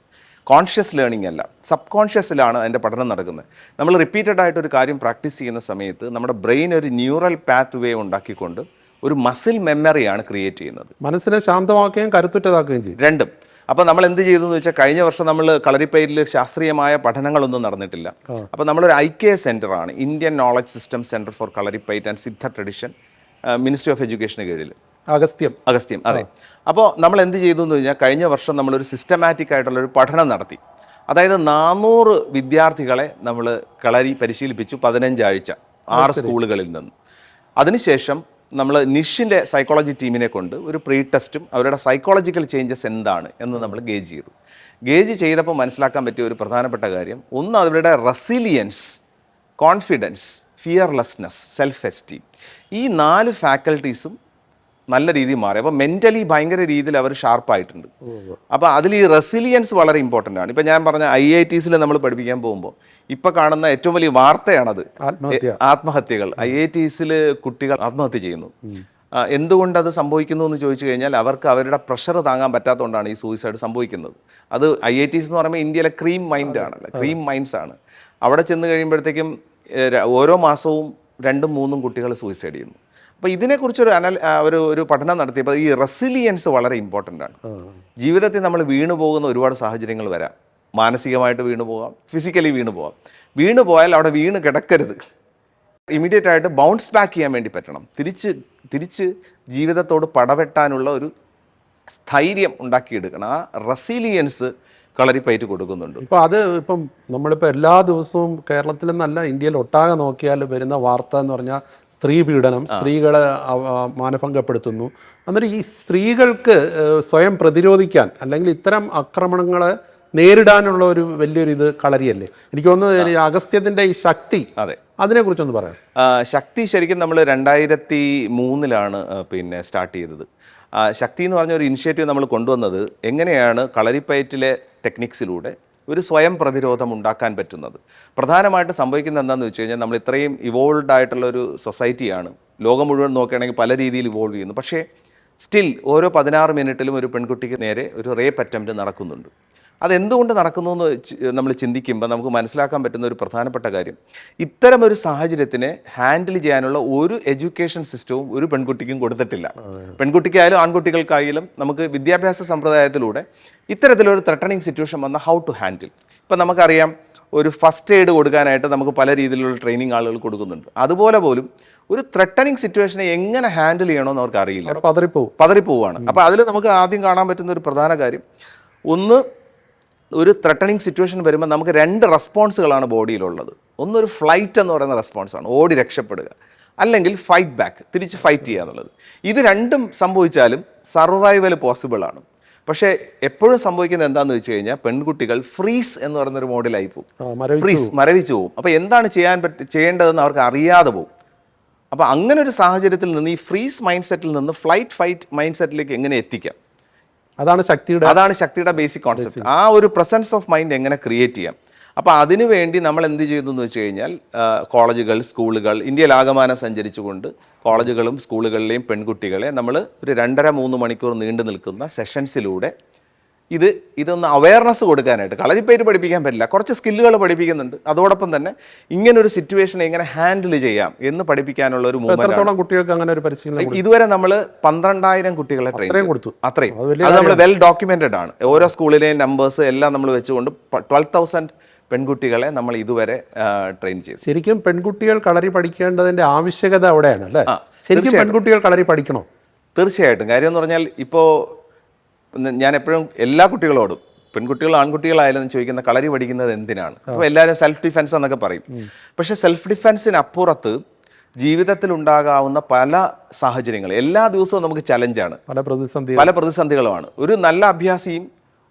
കോൺഷ്യസ് ലേണിംഗ് അല്ല, സബ് കോൺഷ്യസിലാണ് അതിൻ്റെ പഠനം നടക്കുന്നത്. നമ്മൾ റിപ്പീറ്റഡ് ആയിട്ടൊരു കാര്യം പ്രാക്ടീസ് ചെയ്യുന്ന സമയത്ത് നമ്മുടെ ബ്രെയിൻ ഒരു ന്യൂറൽ പാത്ത് വേ ഉണ്ടാക്കിക്കൊണ്ട് ഒരു മസിൽ മെമ്മറിയാണ് ക്രിയേറ്റ് ചെയ്യുന്നത്. മനസ്സിനെ ശാന്തമാക്കുകയും കരുത്തുറ്റതാക്കുകയും ചെയ്യും. രണ്ടും. അപ്പോൾ നമ്മൾ എന്ത് ചെയ്തു എന്ന് വെച്ചാൽ കഴിഞ്ഞ വർഷം നമ്മൾ കളരിപ്പയറ്റിൽ ശാസ്ത്രീയമായ പഠനങ്ങളൊന്നും നടന്നിട്ടില്ല. അപ്പോൾ നമ്മളൊരു IKS സെൻ്ററാണ്, Indian knowledge system centre for Kalaripayattu and Siddha tradition, ministry of എഡ്യൂക്കേഷന് കീഴിൽ. അഗസ്ത്യം, അതെ. അപ്പോൾ നമ്മൾ എന്ത് ചെയ്തു എന്ന് കഴിഞ്ഞാൽ കഴിഞ്ഞ വർഷം നമ്മളൊരു സിസ്റ്റമാറ്റിക് ആയിട്ടുള്ളൊരു പഠനം നടത്തി. അതായത് 400 വിദ്യാർത്ഥികളെ നമ്മൾ കളരി പരിശീലിപ്പിച്ചു 15 ആഴ്ച 6 സ്കൂളുകളിൽ നിന്ന്. അതിനുശേഷം നമ്മൾ നിഷിൻ്റെ സൈക്കോളജി ടീമിനെ കൊണ്ട് ഒരു പ്രീ ടെസ്റ്റും അവരുടെ സൈക്കോളജിക്കൽ ചേഞ്ചസ് എന്താണ് എന്ന് നമ്മൾ ഗേജ് ചെയ്തു. ഗേജ് ചെയ്തപ്പോൾ മനസ്സിലാക്കാൻ പറ്റിയ ഒരു പ്രധാനപ്പെട്ട കാര്യം, ഒന്ന് അവരുടെ resilience, confidence, fearlessness, self esteem, ഈ 4 ഫാക്കൽറ്റീസും നല്ല രീതിയിൽ മാറി. അപ്പോൾ മെൻ്റലി ഭയങ്കര രീതിയിൽ അവർ ഷാർപ്പായിട്ടുണ്ട്. അപ്പോൾ അതിൽ ഈ റെസിലിയൻസ് വളരെ ഇമ്പോർട്ടൻ്റ് ആണ്. ഇപ്പം ഞാൻ പറഞ്ഞ IITസിൽ നമ്മൾ പഠിപ്പിക്കാൻ പോകുമ്പോൾ ഇപ്പം കാണുന്ന ഏറ്റവും വലിയ വാർത്തയാണത് ആത്മഹത്യകൾ. IITസിൽ കുട്ടികൾ ആത്മഹത്യ ചെയ്യുന്നു. എന്തുകൊണ്ട് അത് സംഭവിക്കുന്നു എന്ന് ചോദിച്ചു കഴിഞ്ഞാൽ അവർക്ക് അവരുടെ പ്രഷർ താങ്ങാൻ പറ്റാത്തതുകൊണ്ടാണ് ഈ സൂയിസൈഡ് സംഭവിക്കുന്നത്. അത് IITs എന്ന് പറയുമ്പോൾ ഇന്ത്യയിലെ ക്രീം മൈൻഡ് ആണല്ലോ, ക്രീം മൈൻഡ്സ് ആണ്. അവിടെ ചെന്ന് കഴിയുമ്പോഴത്തേക്കും ഓരോ മാസവും 2-3 കുട്ടികൾ സൂയിസൈഡ് ചെയ്യുന്നു. അപ്പോൾ ഇതിനെക്കുറിച്ചൊരു ഒരു പഠനം നടത്തിയപ്പോൾ ഈ റെസിലിയൻസ് വളരെ ഇമ്പോർട്ടൻ്റ് ആണ്. ജീവിതത്തിൽ നമ്മൾ വീണു പോകുന്ന ഒരുപാട് സാഹചര്യങ്ങൾ വരാം. മാനസികമായിട്ട് വീണു പോകാം, ഫിസിക്കലി വീണു പോകാം. വീണു പോയാൽ അവിടെ വീണ് കിടക്കരുത്. ഇമ്മീഡിയറ്റ് ആയിട്ട് ബൗൺസ് ബാക്ക് ചെയ്യാൻ വേണ്ടി പറ്റണം. തിരിച്ച് ജീവിതത്തോട് പടവെട്ടാനുള്ള ഒരു സ്ഥൈര്യം ഉണ്ടാക്കിയെടുക്കണം. ആ റെസിലിയൻസ് കളരിപ്പയറ്റ് കൊടുക്കുന്നുണ്ട്. ഇപ്പം നമ്മളിപ്പോൾ എല്ലാ ദിവസവും കേരളത്തിൽ നിന്നല്ല ഇന്ത്യയിൽ ഒട്ടാകെ നോക്കിയാൽ വരുന്ന വാർത്ത എന്ന് പറഞ്ഞാൽ സ്ത്രീ പീഡനം, സ്ത്രീകളെ മാനഭംഗപ്പെടുത്തുന്നു. അന്നേരം ഈ സ്ത്രീകൾക്ക് സ്വയം പ്രതിരോധിക്കാൻ അല്ലെങ്കിൽ ഇത്തരം ആക്രമണങ്ങളെ നേരിടാനുള്ള ഒരു വലിയൊരു ഇത് കളരിയല്ലേ? എനിക്ക് തോന്നുന്നത് അഗസ്ത്യത്തിൻ്റെ ഈ ശക്തി, അതെ, അതിനെക്കുറിച്ചൊന്ന് പറയാം. ശക്തി ശരിക്കും നമ്മൾ 2003 പിന്നെ സ്റ്റാർട്ട് ചെയ്തത്. ശക്തി എന്ന് പറഞ്ഞ ഒരു ഇനിഷ്യേറ്റീവ് നമ്മൾ കൊണ്ടുവന്നത് എങ്ങനെയാണ് കളരിപ്പയറ്റിലെ ടെക്നിക്സിലൂടെ ഒരു സ്വയം പ്രതിരോധം ഉണ്ടാക്കാൻ പറ്റുന്നത്. പ്രധാനമായിട്ട് സംഭവിക്കുന്നത് എന്താണെന്ന് വെച്ച് കഴിഞ്ഞാൽ നമ്മൾ ഇത്രയും ഇവോൾവ് ആയിട്ടുള്ളൊരു സൊസൈറ്റിയാണ്. ലോകം മുഴുവൻ നോക്കുകയാണെങ്കിൽ പല രീതിയിൽ ഇവോൾവ് ചെയ്യുന്നു. പക്ഷേ സ്റ്റിൽ ഓരോ 16 മിനിറ്റിലും ഒരു പെൺകുട്ടിക്ക് നേരെ ഒരു റേപ്പ് അറ്റംപ്റ്റ് നടക്കുന്നുണ്ട്. അതെന്തുകൊണ്ട് നടക്കുന്നു എന്ന് നമ്മൾ ചിന്തിക്കുമ്പോൾ നമുക്ക് മനസ്സിലാക്കാൻ പറ്റുന്ന ഒരു പ്രധാനപ്പെട്ട കാര്യം, ഇത്തരമൊരു സാഹചര്യത്തിനെ ഹാൻഡിൽ ചെയ്യാനുള്ള ഒരു എഡ്യൂക്കേഷൻ സിസ്റ്റവും ഒരു പെൺകുട്ടിക്കും കൊടുത്തിട്ടില്ല. പെൺകുട്ടിക്കായാലും ആൺകുട്ടികൾക്കായാലും നമുക്ക് വിദ്യാഭ്യാസ സമ്പ്രദായത്തിലൂടെ ഇത്തരത്തിലൊരു ത്രെട്ടണിങ് സിറ്റുവേഷൻ വന്ന ഹൗ ടു ഹാൻഡിൽ. ഇപ്പം നമുക്കറിയാം, ഒരു ഫസ്റ്റ് എയ്ഡ് കൊടുക്കാനായിട്ട് നമുക്ക് പല രീതിയിലുള്ള ട്രെയിനിങ് ആളുകൾ കൊടുക്കുന്നുണ്ട്. അതുപോലെ പോലും ഒരു ത്രെട്ടണിങ് സിറ്റുവേഷനെ എങ്ങനെ ഹാൻഡിൽ ചെയ്യണമെന്ന് അവർക്ക് അറിയില്ല, പതറിപ്പോവാണ്. അപ്പോൾ അതിൽ നമുക്ക് ആദ്യം കാണാൻ പറ്റുന്ന ഒരു പ്രധാന കാര്യം, ഒന്ന്, ഒരു ത്രെട്ടണിങ് സിറ്റുവേഷൻ വരുമ്പോൾ നമുക്ക് 2 റെസ്പോൺസുകളാണ് ബോഡിയിലുള്ളത്. ഒന്നൊരു ഫ്ലൈറ്റ് എന്ന് പറയുന്ന റെസ്പോൺസാണ്, ഓടി രക്ഷപ്പെടുക, അല്ലെങ്കിൽ ഫൈറ്റ് ബാക്ക്, തിരിച്ച് ഫൈറ്റ് ചെയ്യുക എന്നുള്ളത്. ഇത് രണ്ടും സംഭവിച്ചാലും സർവൈവൽ പോസിബിളാണ്. പക്ഷേ എപ്പോഴും സംഭവിക്കുന്നത് എന്താണെന്ന് വെച്ച് കഴിഞ്ഞാൽ പെൺകുട്ടികൾ ഫ്രീസ് എന്ന് പറയുന്നൊരു മോഡലായി പോകും, മരവിച്ചു പോകും. അപ്പോൾ എന്താണ് ചെയ്യേണ്ടതെന്ന് അവർക്ക് അറിയാതെ പോകും. അപ്പോൾ അങ്ങനെ ഒരു സാഹചര്യത്തിൽ നിന്ന് ഈ ഫ്രീസ് മൈൻഡ് സെറ്റിൽ നിന്ന് ഫ്ലൈറ്റ് ഫൈറ്റ് മൈൻഡ് സെറ്റിലേക്ക് എങ്ങനെ എത്തിക്കാം, അതാണ് ശക്തിയുടെ ബേസിക് കോൺസെപ്റ്റ്. ആ ഒരു പ്രസൻസ് ഓഫ് മൈൻഡ് എങ്ങനെ ക്രിയേറ്റ് ചെയ്യാം. അപ്പോൾ അതിനു വേണ്ടി നമ്മൾ എന്ത് ചെയ്തു എന്ന് വെച്ച് കഴിഞ്ഞാൽ കോളേജുകൾ, സ്കൂളുകൾ, ഇന്ത്യയിലാകമാനം സഞ്ചരിച്ചുകൊണ്ട് കോളേജുകളും സ്കൂളുകളിലെയും പെൺകുട്ടികളെ നമ്മൾ ഒരു 2.5-3 മണിക്കൂർ നീണ്ടു നിൽക്കുന്ന സെഷൻസിലൂടെ ഇതൊന്ന് അവയർനെസ് കൊടുക്കാനായിട്ട്, കളരിപ്പയറ്റ് പഠിപ്പിക്കാൻ പറ്റില്ല, കുറച്ച് സ്കില്ലുകൾ പഠിപ്പിക്കുന്നുണ്ട്. അതോടൊപ്പം തന്നെ ഇങ്ങനൊരു സിറ്റുവേഷനെ എങ്ങനെ ഹാൻഡിൽ ചെയ്യാം എന്ന് പഠിപ്പിക്കാനുള്ള ഒരു മൂവ്മെന്റ്. കുട്ടികൾക്ക് അങ്ങനെ ഒരു പരിശീലനം ഇതുവരെ നമ്മൾ 12,000 കുട്ടികളെ ട്രെയിൻ കൊടുത്തു. അത്രയും അത് നമ്മൾ വെൽ ഡോക്യുമെന്റഡ് ആണ്. ഓരോ സ്കൂളിലെയും നമ്പേഴ്സ് എല്ലാം നമ്മൾ വെച്ചുകൊണ്ട് 12,000 പെൺകുട്ടികളെ നമ്മൾ ഇതുവരെ ട്രെയിൻ ചെയ്തു. ശരിക്കും പെൺകുട്ടികൾ കളരി പഠിക്കേണ്ടതിന്റെ ആവശ്യകത അവിടെയാണ് അല്ലേ? ശരിക്കും പെൺകുട്ടികൾ കളരി പഠിക്കണോ? തീർച്ചയായിട്ടും. കാര്യം എന്ന് പറഞ്ഞാൽ ഇപ്പോൾ ഞാൻ എപ്പോഴും എല്ലാ കുട്ടികളോടും, പെൺകുട്ടികൾ ആൺകുട്ടികളായാലും ചോദിക്കുന്ന കളരി പഠിക്കുന്നത് എന്തിനാണ്. അപ്പോൾ എല്ലാവരും സെൽഫ് ഡിഫെൻസ് എന്നൊക്കെ പറയും. പക്ഷേ സെൽഫ് ഡിഫെൻസിനപ്പുറത്ത് ജീവിതത്തിൽ ഉണ്ടാകാവുന്ന പല സാഹചര്യങ്ങൾ, എല്ലാ ദിവസവും നമുക്ക് ചലഞ്ചാണ്, പല പ്രതിസന്ധികളുമാണ്. ഒരു നല്ല അഭ്യാസിയും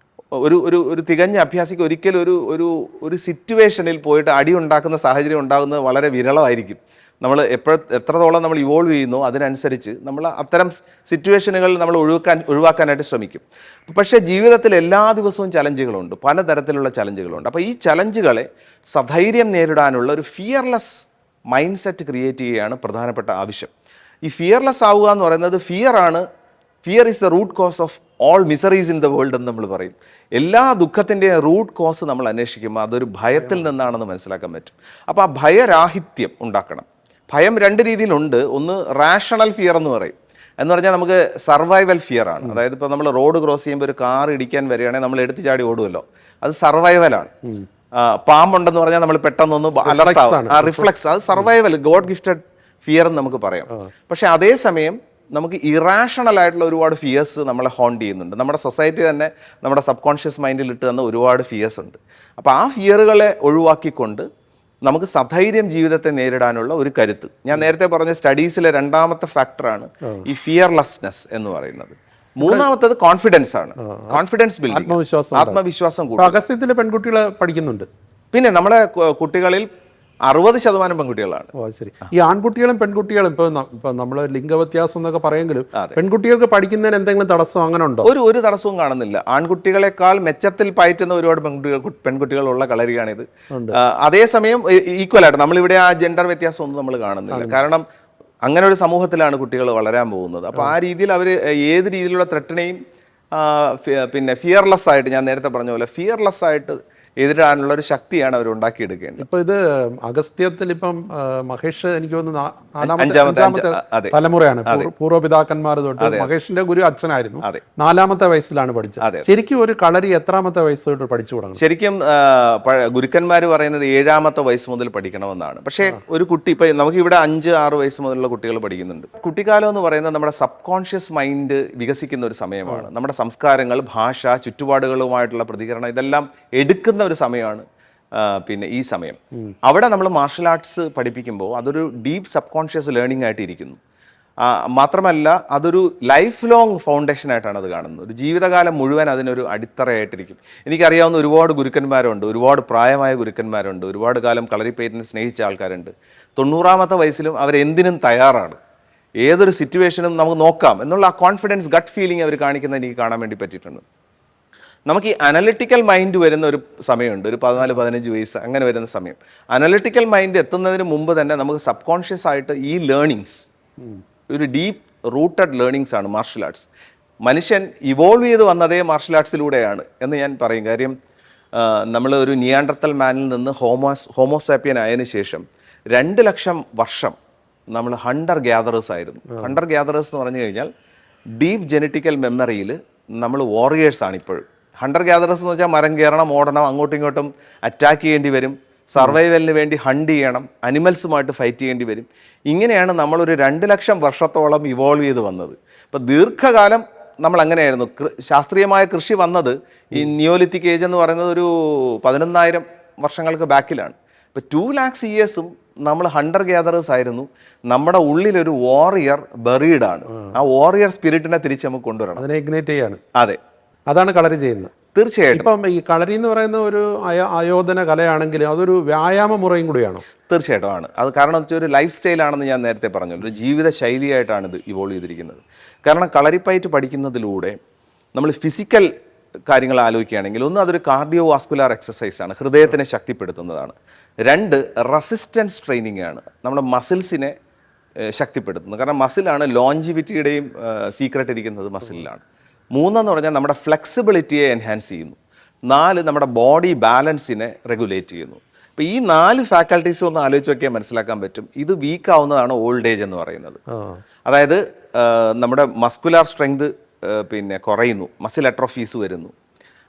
ഒരു തികഞ്ഞ അഭ്യാസിക്ക് ഒരിക്കലും ഒരു സിറ്റുവേഷനിൽ പോയിട്ട് അടി ഉണ്ടാക്കുന്ന സാഹചര്യം ഉണ്ടാകുന്നത് വളരെ വിരളമായിരിക്കും. നമ്മൾ എത്രത്തോളം നമ്മൾ ഇവോൾവ് ചെയ്യുന്നു അതിനനുസരിച്ച് നമ്മൾ അത്തരം സിറ്റുവേഷനുകൾ നമ്മൾ ഒഴിവാക്കാനായിട്ട് ശ്രമിക്കും. പക്ഷേ ജീവിതത്തിൽ എല്ലാ ദിവസവും ചലഞ്ചുകളുണ്ട്, പലതരത്തിലുള്ള ചലഞ്ചുകളുണ്ട്. അപ്പോൾ ഈ ചലഞ്ചുകളെ സധൈര്യം നേരിടാനുള്ള ഒരു ഫിയർലെസ് മൈൻഡ് സെറ്റ് ക്രിയേറ്റ് ചെയ്യുകയാണ് പ്രധാനപ്പെട്ട ആവശ്യം. ഈ ഫിയർലെസ് ആവുക എന്ന് പറയുന്നത് fear is the root cause of all miseries in the world എന്ന് നമ്മൾ പറയും. എല്ലാ ദുഃഖത്തിൻ്റെയും റൂട്ട് കോസ് നമ്മൾ അന്വേഷിക്കുമ്പോൾ അതൊരു ഭയത്തിൽ നിന്നാണെന്ന് മനസ്സിലാക്കാൻ പറ്റും. അപ്പോൾ ആ ഭയരാഹിത്യം ഉണ്ടാക്കണം. ഭയം 2 രീതിയിലുണ്ട്. ഒന്ന് റാഷണൽ ഫിയർ എന്ന് പറയും. എന്ന് പറഞ്ഞാൽ നമുക്ക് സർവൈവൽ ഫിയർ ആണ്. അതായത് ഇപ്പോൾ നമ്മൾ റോഡ് ക്രോസ് ചെയ്യുമ്പോൾ ഒരു കാർ ഇടിക്കാൻ വരികയാണെങ്കിൽ നമ്മൾ എടുത്തു ചാടി ഓടുമല്ലോ, അത് സർവൈവലാണ്. പാമ്പുണ്ടെന്ന് പറഞ്ഞാൽ നമ്മൾ പെട്ടെന്നൊന്ന് അലർട്ടാവും, ആ റിഫ്ലക്സ്, അത് സർവൈവൽ, ഗോഡ് ഗിഫ്റ്റഡ് ഫിയർ എന്ന് നമുക്ക് പറയാം. പക്ഷെ അതേസമയം നമുക്ക് ഇറാഷണൽ ആയിട്ടുള്ള ഒരുപാട് ഫിയേഴ്സ് നമ്മളെ ഹോണ്ട് ചെയ്യുന്നുണ്ട്. നമ്മുടെ സൊസൈറ്റി തന്നെ നമ്മുടെ സബ് കോൺഷ്യസ് മൈൻഡിൽ ഇട്ട് തന്ന ഒരുപാട് ഫിയേഴ്സ് ഉണ്ട്. അപ്പോൾ ആ ഫിയറുകളെ ഒഴിവാക്കിക്കൊണ്ട് നമുക്ക് സധൈര്യം ജീവിതത്തെ നേരിടാനുള്ള ഒരു കരുത്ത്. ഞാൻ നേരത്തെ പറഞ്ഞ സ്റ്റഡീസിലെ രണ്ടാമത്തെ ഫാക്ടറാണ് ഈ ഫിയർലെസ്നെസ് എന്ന് പറയുന്നത്. മൂന്നാമത്തത് കോൺഫിഡൻസ് ആണ്. കോൺഫിഡൻസ് ബിൽഡിംഗ്, ആത്മവിശ്വാസം കൂടും. അഗസ്ത്യത്തിലെ പെൺകുട്ടികൾ പഠിക്കുന്നുണ്ട്. പിന്നെ നമ്മുടെ കുട്ടികളിൽ 60% പെൺകുട്ടികളാണ്. ഓ ശരി. ഈ ആൺകുട്ടികളും പെൺകുട്ടികളും ഇപ്പൊ നമ്മൾ ലിംഗവ്യത്യാസം എന്നൊക്കെ പറയുമെങ്കിലും പെൺകുട്ടികൾക്ക് പഠിക്കുന്നതിന് എന്തെങ്കിലും തടസ്സം അങ്ങനെ ഉണ്ടോ? ഒരു തടസ്സവും കാണുന്നില്ല. ആൺകുട്ടികളെക്കാൾ മെച്ചത്തിൽ പയറ്റുന്ന ഒരുപാട് പെൺകുട്ടികളുള്ള കളരിയാണിത്. അതേസമയം ഈക്വൽ ആയിട്ട് നമ്മളിവിടെ ആ ജെൻഡർ വ്യത്യാസം ഒന്നും നമ്മൾ കാണുന്നില്ല. കാരണം അങ്ങനെ ഒരു സമൂഹത്തിലാണ് കുട്ടികൾ വളരാൻ പോകുന്നത്. അപ്പോൾ ആ രീതിയിൽ അവർ ഏത് രീതിയിലുള്ള ത്രെട്ടിനെയും പിന്നെ ഫിയർലെസ് ആയിട്ട്, ഞാൻ നേരത്തെ പറഞ്ഞ പോലെ ഫിയർലെസ് ആയിട്ട് എതിരാനുള്ള ഒരു ശക്തിയാണ് അവർ ഉണ്ടാക്കിയെടുക്കേണ്ടത്. ഇപ്പൊ ഇത് അഗസ്ത്യത്തിൽ ഇപ്പം മഹേഷ് എനിക്ക് തോന്നുന്നു അഞ്ചാമത്തെ തലമുറയാണ്. പൂർവ്വപിതാക്കന്മാർ തൊട്ട് മഹേഷിന്റെ ഗുരു അച്ഛനായിരുന്നു. 4ാമത്തെ വയസ്സിലാണ് പഠിച്ചത്. ശരിക്കും ഒരു കളരി എത്രാമത്തെ വയസ്സ് തൊട്ട് പഠിച്ചു തുടങ്ങും? ശരിക്കും ഗുരുക്കന്മാർ പറയുന്നത് 7ാമത്തെ വയസ്സ് മുതൽ പഠിക്കണമെന്നാണ്. പക്ഷേ ഒരു കുട്ടി ഇപ്പൊ നമുക്ക് ഇവിടെ 5-6 വയസ്സ് മുതലുള്ള കുട്ടികൾ പഠിക്കുന്നുണ്ട്. കുട്ടിക്കാലം എന്ന് പറയുന്നത് നമ്മുടെ സബ് കോൺഷ്യസ് മൈൻഡ് വികസിക്കുന്ന ഒരു സമയമാണ്. നമ്മുടെ സംസ്കാരങ്ങൾ, ഭാഷ, ചുറ്റുപാടുകളുമായിട്ടുള്ള പ്രതികരണം ഇതെല്ലാം എടുക്കുന്ന ഒരു സമയമാണ് പിന്നെ ഈ സമയം. അവിടെ നമ്മൾ മാർഷൽ ആർട്സ് പഠിപ്പിക്കുമ്പോൾ അതൊരു ഡീപ്പ് സബ് കോൺഷ്യസ് ലേണിംഗ് ആയിട്ട് ഇരിക്കുന്നു. മാത്രമല്ല അതൊരു ലൈഫ് ലോങ് ഫൗണ്ടേഷൻ ആയിട്ടാണ് അത് കാണുന്നത്. ഒരു ജീവിതകാലം മുഴുവൻ അതിനൊരു അടിത്തറയായിട്ടിരിക്കും. എനിക്കറിയാവുന്ന ഒരുപാട് ഗുരുക്കന്മാരുണ്ട്, ഒരുപാട് പ്രായമായ ഗുരുക്കന്മാരുണ്ട്, ഒരുപാട് കാലം കളരിപ്പയറ്റിനെ സ്നേഹിച്ച ആൾക്കാരുണ്ട്. 90ാമത്തെ വയസ്സിലും അവരെന്തിനും തയ്യാറാണ്. ഏതൊരു സിറ്റുവേഷനും നമുക്ക് നോക്കാം എന്നുള്ള ആ കോൺഫിഡൻസ്, ഗട്ട് ഫീലിംഗ് അവർ കാണിക്കുന്നത് എനിക്ക് കാണാൻ വേണ്ടി പറ്റിയിട്ടുണ്ട്. നമുക്ക് ഈ അനലിറ്റിക്കൽ മൈൻഡ് വരുന്ന ഒരു സമയമുണ്ട്, ഒരു 14-15 വയസ്സ് അങ്ങനെ വരുന്ന സമയം. അനലിറ്റിക്കൽ മൈൻഡ് എത്തുന്നതിന് മുമ്പ് തന്നെ നമുക്ക് സബ് കോൺഷ്യസ് ആയിട്ട് ഈ ലേണിങ്സ്, ഒരു ഡീപ്പ് റൂട്ടഡ് ലേണിങ്സ് ആണ് മാർഷൽ ആർട്സ്. മനുഷ്യൻ ഇവോൾവ് ചെയ്ത് വന്നതേ മാർഷൽ ആർട്സിലൂടെയാണ് എന്ന് ഞാൻ പറയും. കാര്യം നമ്മൾ ഒരു നിയാൻഡർത്തൽ മാനിൽ നിന്ന് ഹോമോസാപ്പിയൻ ആയതിനു ശേഷം 2 ലക്ഷം വർഷം നമ്മൾ ഹണ്ടർ ഗ്യാദറേഴ്സ് ആയിരുന്നു. ഹണ്ടർ ഗ്യാദറേഴ്സ് എന്ന് പറഞ്ഞു കഴിഞ്ഞാൽ ഡീപ്പ് ജെനറ്റിക്കൽ മെമ്മറിയിൽ നമ്മൾ വാറിയേഴ്സാണ് ഇപ്പോഴും. ഹണ്ടർ ഗ്യാദറേഴ്സ് എന്ന് വെച്ചാൽ മരം കയറണം, ഓടണം, അങ്ങോട്ടും ഇങ്ങോട്ടും അറ്റാക്ക് ചെയ്യേണ്ടി വരും, സർവൈവലിന് വേണ്ടി ഹണ്ട് ചെയ്യണം, അനിമൽസുമായിട്ട് ഫൈറ്റ് ചെയ്യേണ്ടി വരും. ഇങ്ങനെയാണ് നമ്മളൊരു 2 ലക്ഷം വർഷത്തോളം ഇവോൾവ് ചെയ്ത് വന്നത്. ഇപ്പോൾ ദീർഘകാലം നമ്മൾ അങ്ങനെയായിരുന്നു. ശാസ്ത്രീയമായ കൃഷി വന്നത് ഈ നിയോലിത്തിക് ഏജ് എന്ന് പറയുന്നത് ഒരു 11,000 വർഷങ്ങൾക്ക് ബാക്കിലാണ്. ഇപ്പോൾ 2 lakhs yearsഉം നമ്മൾ ഹണ്ടർ ഗ്യാദറേഴ്സ് ആയിരുന്നു. നമ്മുടെ ഉള്ളിലൊരു വാറിയർ ബറീഡാണ്. ആ വാറിയർ സ്പിരിറ്റിനെ തിരിച്ച് നമുക്ക് കൊണ്ടുവരണം, അതിനെ ഇഗ്നേറ്റ് ചെയ്യാണ്. അതെ, അതാണ് കളരി ചെയ്യുന്നത്. തീർച്ചയായിട്ടും. ഇപ്പം ഈ കളരി എന്ന് പറയുന്ന ഒരു ആയോധന കലയാണെങ്കിൽ അതൊരു വ്യായാമ മുറയും കൂടിയാണോ? തീർച്ചയായിട്ടും ആണ്. അത് കാരണം വെച്ചാൽ ഒരു ലൈഫ് സ്റ്റൈലാണെന്ന് ഞാൻ നേരത്തെ പറഞ്ഞു, ഒരു ജീവിത ശൈലിയായിട്ടാണ് ഇത് ഇവോൾവ് ചെയ്തിരിക്കുന്നത്. കാരണം കളരിപ്പയറ്റ് പഠിക്കുന്നതിലൂടെ നമ്മൾ ഫിസിക്കൽ കാര്യങ്ങൾ ആലോചിക്കുകയാണെങ്കിൽ, ഒന്ന് അതൊരു കാർഡിയോ വാസ്കുലാർ എക്സസൈസാണ്, ഹൃദയത്തിനെ ശക്തിപ്പെടുത്തുന്നതാണ്. 2 റെസിസ്റ്റൻസ് ട്രെയിനിങ് ആണ്, നമ്മുടെ മസിൽസിനെ ശക്തിപ്പെടുത്തുന്നത്. കാരണം മസിലാണ് ലോഞ്ചിവിറ്റിയുടെയും സീക്രട്ട് ഇരിക്കുന്നത് മസിലിലാണ്. 3 എന്ന് പറഞ്ഞാൽ നമ്മുടെ ഫ്ലെക്സിബിലിറ്റിയെ എൻഹാൻസ് ചെയ്യുന്നു. 4 നമ്മുടെ ബോഡി ബാലൻസിനെ റെഗുലേറ്റ് ചെയ്യുന്നു. അപ്പോൾ ഈ 4 ഫാക്കൽറ്റീസും ഒന്ന് ആലോചിച്ച് നോക്കിയാൽ മനസ്സിലാക്കാൻ പറ്റും ഇത് വീക്ക് ആവുന്നതാണ് ഓൾഡ് ഏജ് എന്ന് പറയുന്നത്. അതായത് നമ്മുടെ മസ്കുലാർ സ്ട്രെങ്ത് പിന്നെ കുറയുന്നു, മസിൽ അട്രോഫീസ് വരുന്നു.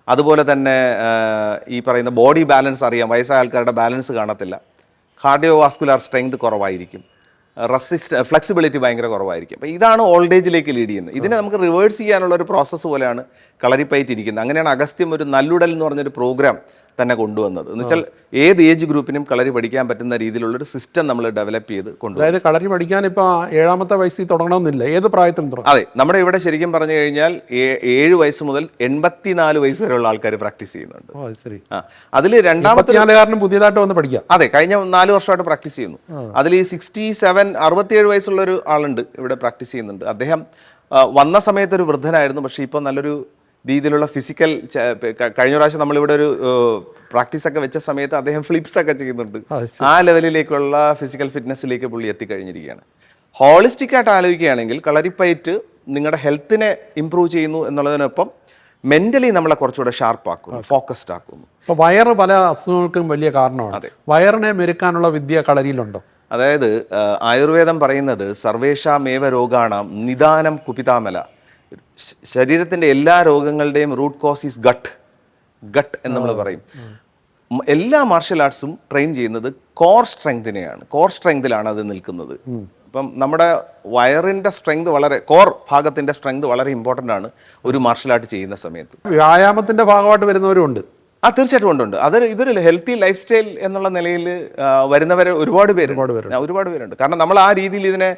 അതുപോലെ തന്നെ ഈ പറയുന്ന ബോഡി ബാലൻസ് അറിയാം, വയസ്സായ ആൾക്കാരുടെ ബാലൻസ് കാണത്തില്ല, കാർഡിയോ വാസ്കുലാർ സ്ട്രെങ്ത് കുറവായിരിക്കും, ഫ്ലെക്സിബിലിറ്റി ഭയങ്കര കുറവായിരിക്കും. അപ്പോൾ ഇതാണ് ഓൾഡ് ഏജിലേക്ക് ലീഡ് ചെയ്യുന്നത്. ഇതിനെ നമുക്ക് റിവേഴ്സ് ചെയ്യാനുള്ള ഒരു പ്രോസസ്സ് പോലെയാണ് കളരിപ്പയറ്റ് ഇരിക്കുന്നത്. അങ്ങനെയാണ് അഗസ്ത്യം ഒരു നല്ലുടൽ എന്ന് പറഞ്ഞൊരു പ്രോഗ്രാം തന്നെ കൊണ്ടുവന്നത്. എന്ന് വെച്ചാൽ ഏത് ഏജ് ഗ്രൂപ്പിനും കളരി പഠിക്കാൻ പറ്റുന്ന രീതിയിലുള്ളൊരു സിസ്റ്റം നമ്മൾ ഡെവലപ്പ് ചെയ്ത് കൊണ്ടുവരും. അതായത് കളരി പഠിക്കാൻ ഇപ്പോൾ 7ാമത്തെ വയസ്സിൽ തുടങ്ങണമെന്നില്ല, ഏത് പ്രായത്തിലും തുടങ്ങും. അതെ, നമ്മുടെ ഇവിടെ ശരിക്കും പറഞ്ഞു കഴിഞ്ഞാൽ 7 വയസ്സ് മുതൽ 84 വയസ്സ് വരെയുള്ള ആൾക്കാർ പ്രാക്ടീസ് ചെയ്യുന്നുണ്ട്. അതിൽ 2ാമത്തെ പുതിയതായിട്ട് വന്ന് പഠിക്കാം. അതെ, കഴിഞ്ഞ 4 വർഷമായിട്ട് പ്രാക്ടീസ് ചെയ്യുന്നു. അതിൽ ഈ 67 വയസ്സുള്ള ഒരു ആളുണ്ട് ഇവിടെ പ്രാക്ടീസ് ചെയ്യുന്നുണ്ട്. അദ്ദേഹം വന്ന സമയത്ത് ഒരു വൃദ്ധനായിരുന്നു, പക്ഷേ ഇപ്പോൾ നല്ലൊരു രീതിയിലുള്ള ഫിസിക്കൽ, കഴിഞ്ഞ പ്രാവശ്യം നമ്മളിവിടെ ഒരു പ്രാക്ടീസൊക്കെ വെച്ച സമയത്ത് അദ്ദേഹം ഫ്ലിപ്സ് ഒക്കെ ചെയ്യുന്നുണ്ട്. ആ ലെവലിലേക്കുള്ള ഫിസിക്കൽ ഫിറ്റ്നസ്സിലേക്ക് പുള്ളി എത്തിക്കഴിഞ്ഞിരിക്കുകയാണ്. ഹോളിസ്റ്റിക് ആയിട്ട് ആലോചിക്കുകയാണെങ്കിൽ കളരിപ്പയറ്റ് നിങ്ങളുടെ ഹെൽത്തിനെ ഇമ്പ്രൂവ് ചെയ്യുന്നു എന്നുള്ളതിനൊപ്പം മെന്റലി നമ്മളെ കുറച്ചുകൂടെ ഷാർപ്പാക്കുന്നു, ഫോക്കസ്ഡ് ആക്കുന്നു. അപ്പോൾ വയറ് പല അസുഖങ്ങൾക്കും വലിയ കാരണമാണ്. വയറിനെ മെരുക്കാനുള്ള വിദ്യ കളരിയിലുണ്ടോ? അതായത് ആയുർവേദം പറയുന്നത് സർവേഷാമേവ രോഗാണാം നിദാനം കുപിതാമല. ശരീരത്തിൻ്റെ എല്ലാ രോഗങ്ങളുടെയും റൂട്ട് കോസ് ഈസ് ഗട്ട് എന്ന് നമ്മൾ പറയും. എല്ലാ മാർഷൽ ആർട്സും ട്രെയിൻ ചെയ്യുന്നത് കോർ സ്ട്രെങ്തിലാണ് അത് നിൽക്കുന്നത്. ഇപ്പം നമ്മുടെ വയറിൻ്റെ സ്ട്രെങ്ത് കോർ ഭാഗത്തിൻ്റെ സ്ട്രെങ്ത് വളരെ ഇമ്പോർട്ടൻ്റ് ആണ് ഒരു മാർഷൽ ആർട്ട് ചെയ്യുന്ന സമയത്ത്. വ്യായാമത്തിന്റെ ഭാഗമായിട്ട് വരുന്നവരും ഉണ്ട്. തീർച്ചയായിട്ടും ഉണ്ട്. ഇതൊരു ഹെൽത്തി ലൈഫ് സ്റ്റൈൽ എന്നുള്ള നിലയിൽ വരുന്നവർ ഒരുപാട് പേരുണ്ട്. കാരണം നമ്മൾ ആ രീതിയിൽ ഇതിനെ